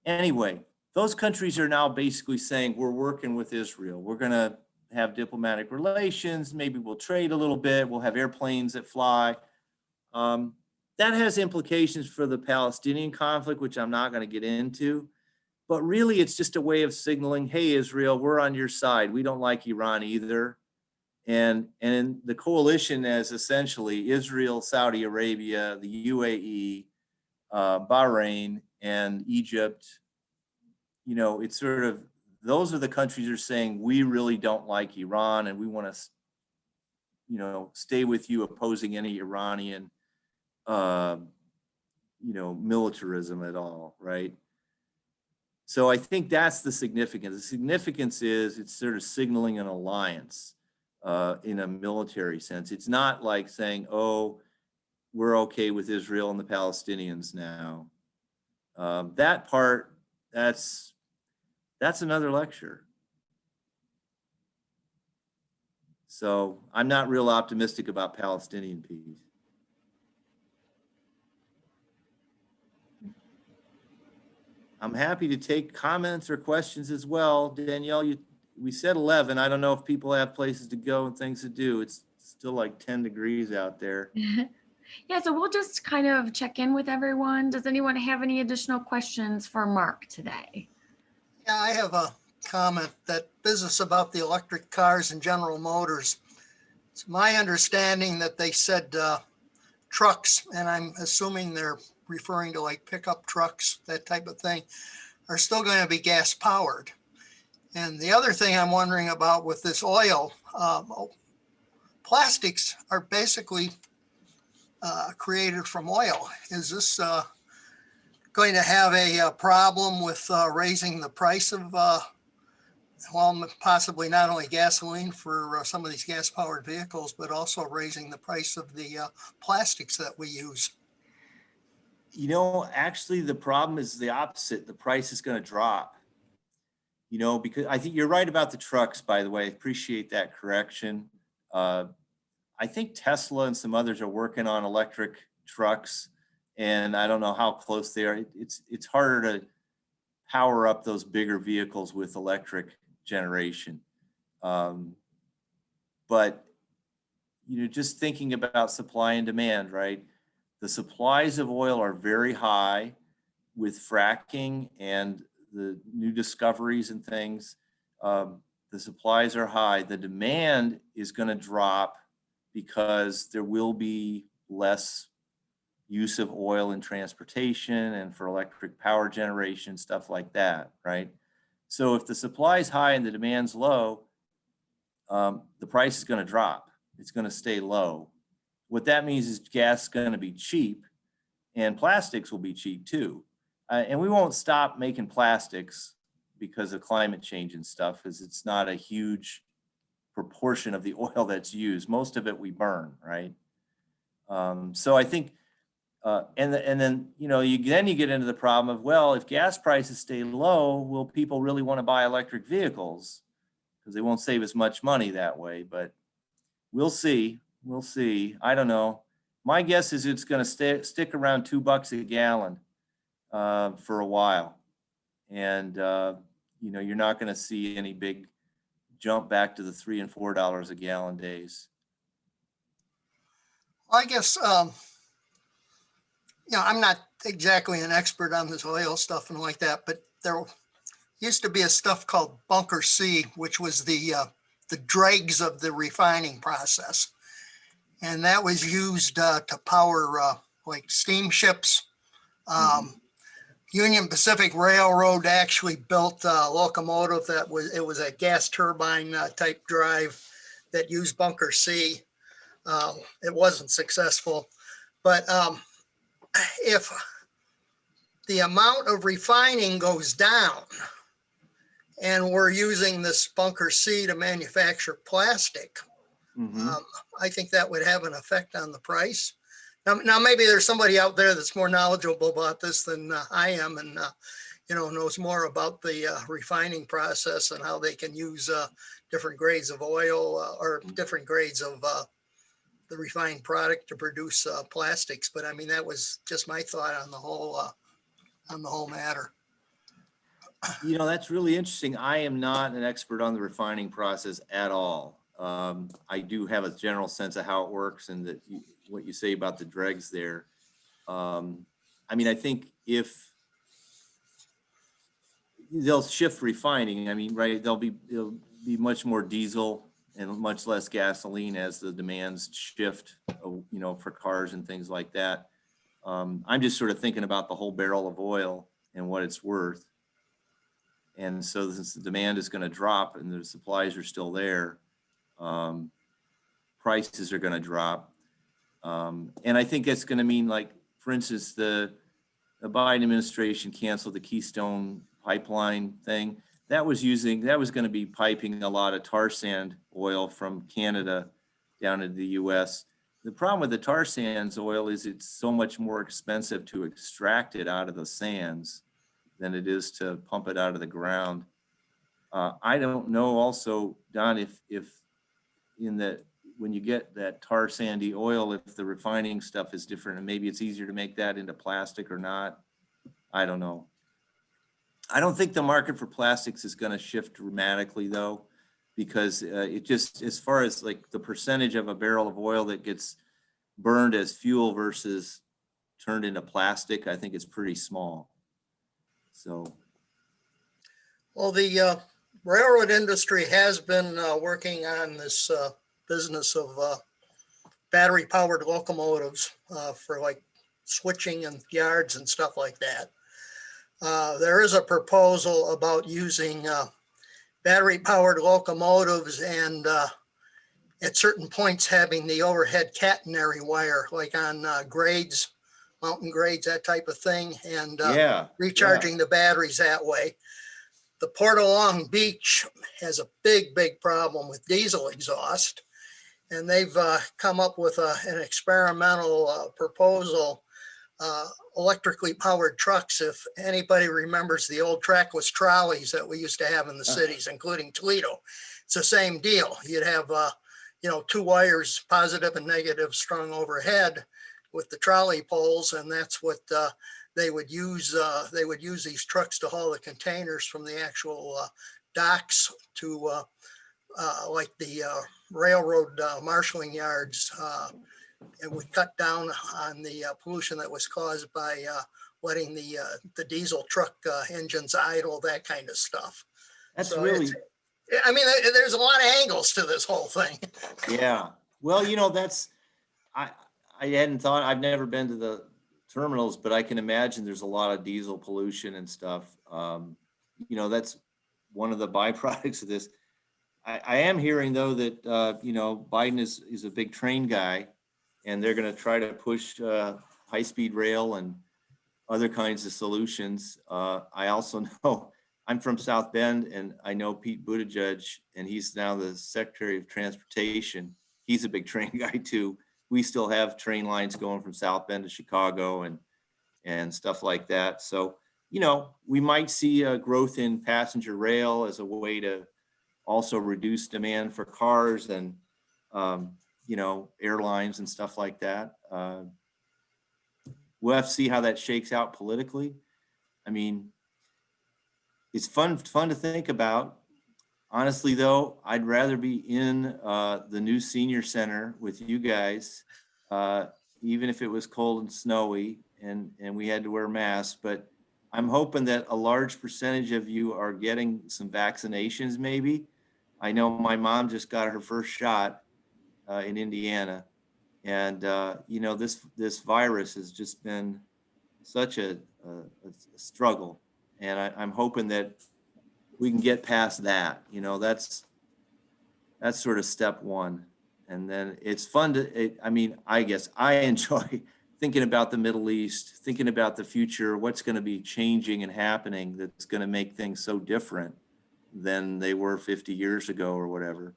Anyway, those countries are now basically saying, we're working with Israel. We're going to have diplomatic relations. Maybe we'll trade a little bit. We'll have airplanes that fly. That has implications for the Palestinian conflict, which I'm not going to get into. But really, it's just a way of signaling, hey, Israel, we're on your side. We don't like Iran either. And the coalition is essentially Israel, Saudi Arabia, the UAE, Bahrain, and Egypt. It's sort of, those are the countries that are saying, we really don't like Iran, and we want to, stay with you opposing any Iranian, militarism at all, right? So I think that's the significance. The significance is it's sort of signaling an alliance in a military sense. It's not like saying, oh, we're okay with Israel and the Palestinians now. That part, that's another lecture. So I'm not real optimistic about Palestinian peace. I'm happy to take comments or questions as well. Danielle, we said 11. I don't know if people have places to go and things to do. It's still like 10 degrees out there. Yeah, so we'll just kind of check in with everyone. Does anyone have any additional questions for Mark today? Yeah, I have a comment. That business about the electric cars and General Motors. It's my understanding that they said trucks, and I'm assuming they're referring to like pickup trucks, that type of thing, are still going to be gas powered. And the other thing I'm wondering about with this oil, plastics are basically created from oil. Is this going to have a problem with raising the price of, well, possibly not only gasoline for some of these gas-powered vehicles, but also raising the price of the plastics that we use? You know, actually, the problem is the opposite. The price is going to drop. You know, because I think you're right about the trucks, by the way. I appreciate that correction. I think Tesla and some others are working on electric trucks, and I don't know how close they are. It's harder to power up those bigger vehicles with electric generation. But, you know, just thinking about supply and demand, right? The supplies of oil are very high with fracking and the new discoveries and things. The supplies are high. The demand is going to drop because there will be less use of oil in transportation and for electric power generation, stuff like that, right? So if the supply is high and the demand's low, the price is going to drop. It's going to stay low. What that means is gas is going to be cheap and plastics will be cheap too. And we won't stop making plastics because of climate change and stuff, because it's not a huge proportion of the oil that's used. Most of it we burn, right? So I think, and then, you know, you get into the problem of, well, if gas prices stay low, will people really want to buy electric vehicles? Because they won't save as much money that way, but we'll see. We'll see. I don't know. My guess is it's going to stick around $2 a gallon for a while. And, you know, you're not going to see any big jump back to the $3 and $4 a gallon days. I guess, you know, I'm not exactly an expert on this oil stuff and like that, but there used to be a stuff called bunker C, which was the dregs of the refining process. And that was used to power like steamships. Union Pacific Railroad actually built a locomotive that was a gas turbine type drive that used bunker C. It wasn't successful, but if the amount of refining goes down and we're using this bunker C to manufacture plastic, I think that would have an effect on the price. Now, maybe there's somebody out there that's more knowledgeable about this than I am, and you know, knows more about the refining process and how they can use different grades of oil or different grades of the refined product to produce plastics. But I mean, that was just my thought on the whole matter. You know, that's really interesting. I am not an expert on the refining process at all. I do have a general sense of how it works and that what you say about the dregs there. I mean, I think if they'll shift refining, I mean, right, it'll be much more diesel and much less gasoline as the demands shift, you know, for cars and things like that. I'm just sort of thinking about the whole barrel of oil and what it's worth. And so since the demand is going to drop and the supplies are still there, prices are going to drop. And I think it's going to mean, like, for instance, the Biden administration canceled the Keystone pipeline thing. That was going to be piping a lot of tar sand oil from Canada down into the US. The problem with the tar sands oil is it's so much more expensive to extract it out of the sands than it is to pump it out of the ground. I don't know also, Don, if in the, when you get that tar sandy oil, if the refining stuff is different and maybe it's easier to make that into plastic or not. I don't know. I don't think the market for plastics is going to shift dramatically though, because it just, as far as like the percentage of a barrel of oil that gets burned as fuel versus turned into plastic, I think it's pretty small. So. Well, the railroad industry has been working on this business of battery powered locomotives for like switching and yards and stuff like that. There is a proposal about using battery powered locomotives and at certain points having the overhead catenary wire, like on grades, mountain grades, that type of thing, and Yeah, recharging the batteries that way. The Port of Long Beach has a big problem with diesel exhaust, and they've come up with an experimental proposal, electrically powered trucks. If anybody remembers the old trackless trolleys that we used to have in the cities, including Toledo, it's the same deal. You'd have, two wires, positive and negative, strung overhead with the trolley poles, and that's what they would use. They would use these trucks to haul the containers from the actual docks to like the railroad marshaling yards. It would cut down on the pollution that was caused by letting the diesel truck engines idle, that kind of stuff. that's So really, I mean, there's a lot of angles to this whole thing. yeah. Well, I, I hadn't thought, I've never been to the terminals, but I can imagine there's a lot of diesel pollution and stuff. That's one of the byproducts of this. I am hearing though that, Biden is a big train guy, and they're going to try to push high-speed rail and other kinds of solutions. I also know, I'm from South Bend, and I know Pete Buttigieg, and he's now the Secretary of Transportation. He's a big train guy too. We still have train lines going from South Bend to Chicago and stuff like that. So, we might see a growth in passenger rail as a way to also reduce demand for cars and, airlines and stuff like that. We'll have to see how that shakes out politically. I mean, it's fun to think about. Honestly, though, I'd rather be in the new senior center with you guys, even if it was cold and snowy and we had to wear masks. But I'm hoping that a large percentage of you are getting some vaccinations, maybe. I know my mom just got her first shot in Indiana. And, this virus has just been such a struggle. And I'm hoping that we can get past that. That's sort of step one. And then it's fun I guess I enjoy thinking about the Middle East, thinking about the future, what's going to be changing and happening that's going to make things so different than they were 50 years ago or whatever.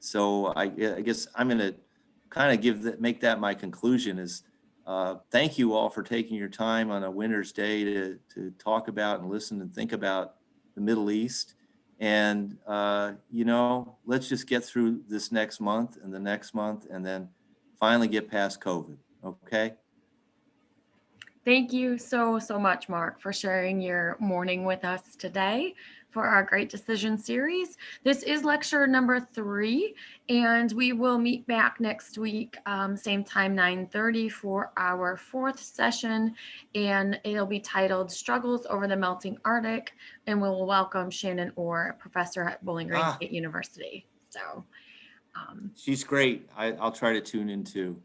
So I guess I'm going to kind of make that my conclusion is thank you all for taking your time on a winter's day to talk about and listen and think about the Middle East. And, let's just get through this next month and the next month and then finally get past COVID. Okay. Thank you so much, Mark, for sharing your morning with us today for our Great Decision series. This is lecture number 3, and we will meet back next week, same time, 9:30, for our 4th session, and it'll be titled Struggles Over the Melting Arctic, and we'll welcome Shannon Orr, professor at Bowling Green State University. So she's great. I'll try to tune in too.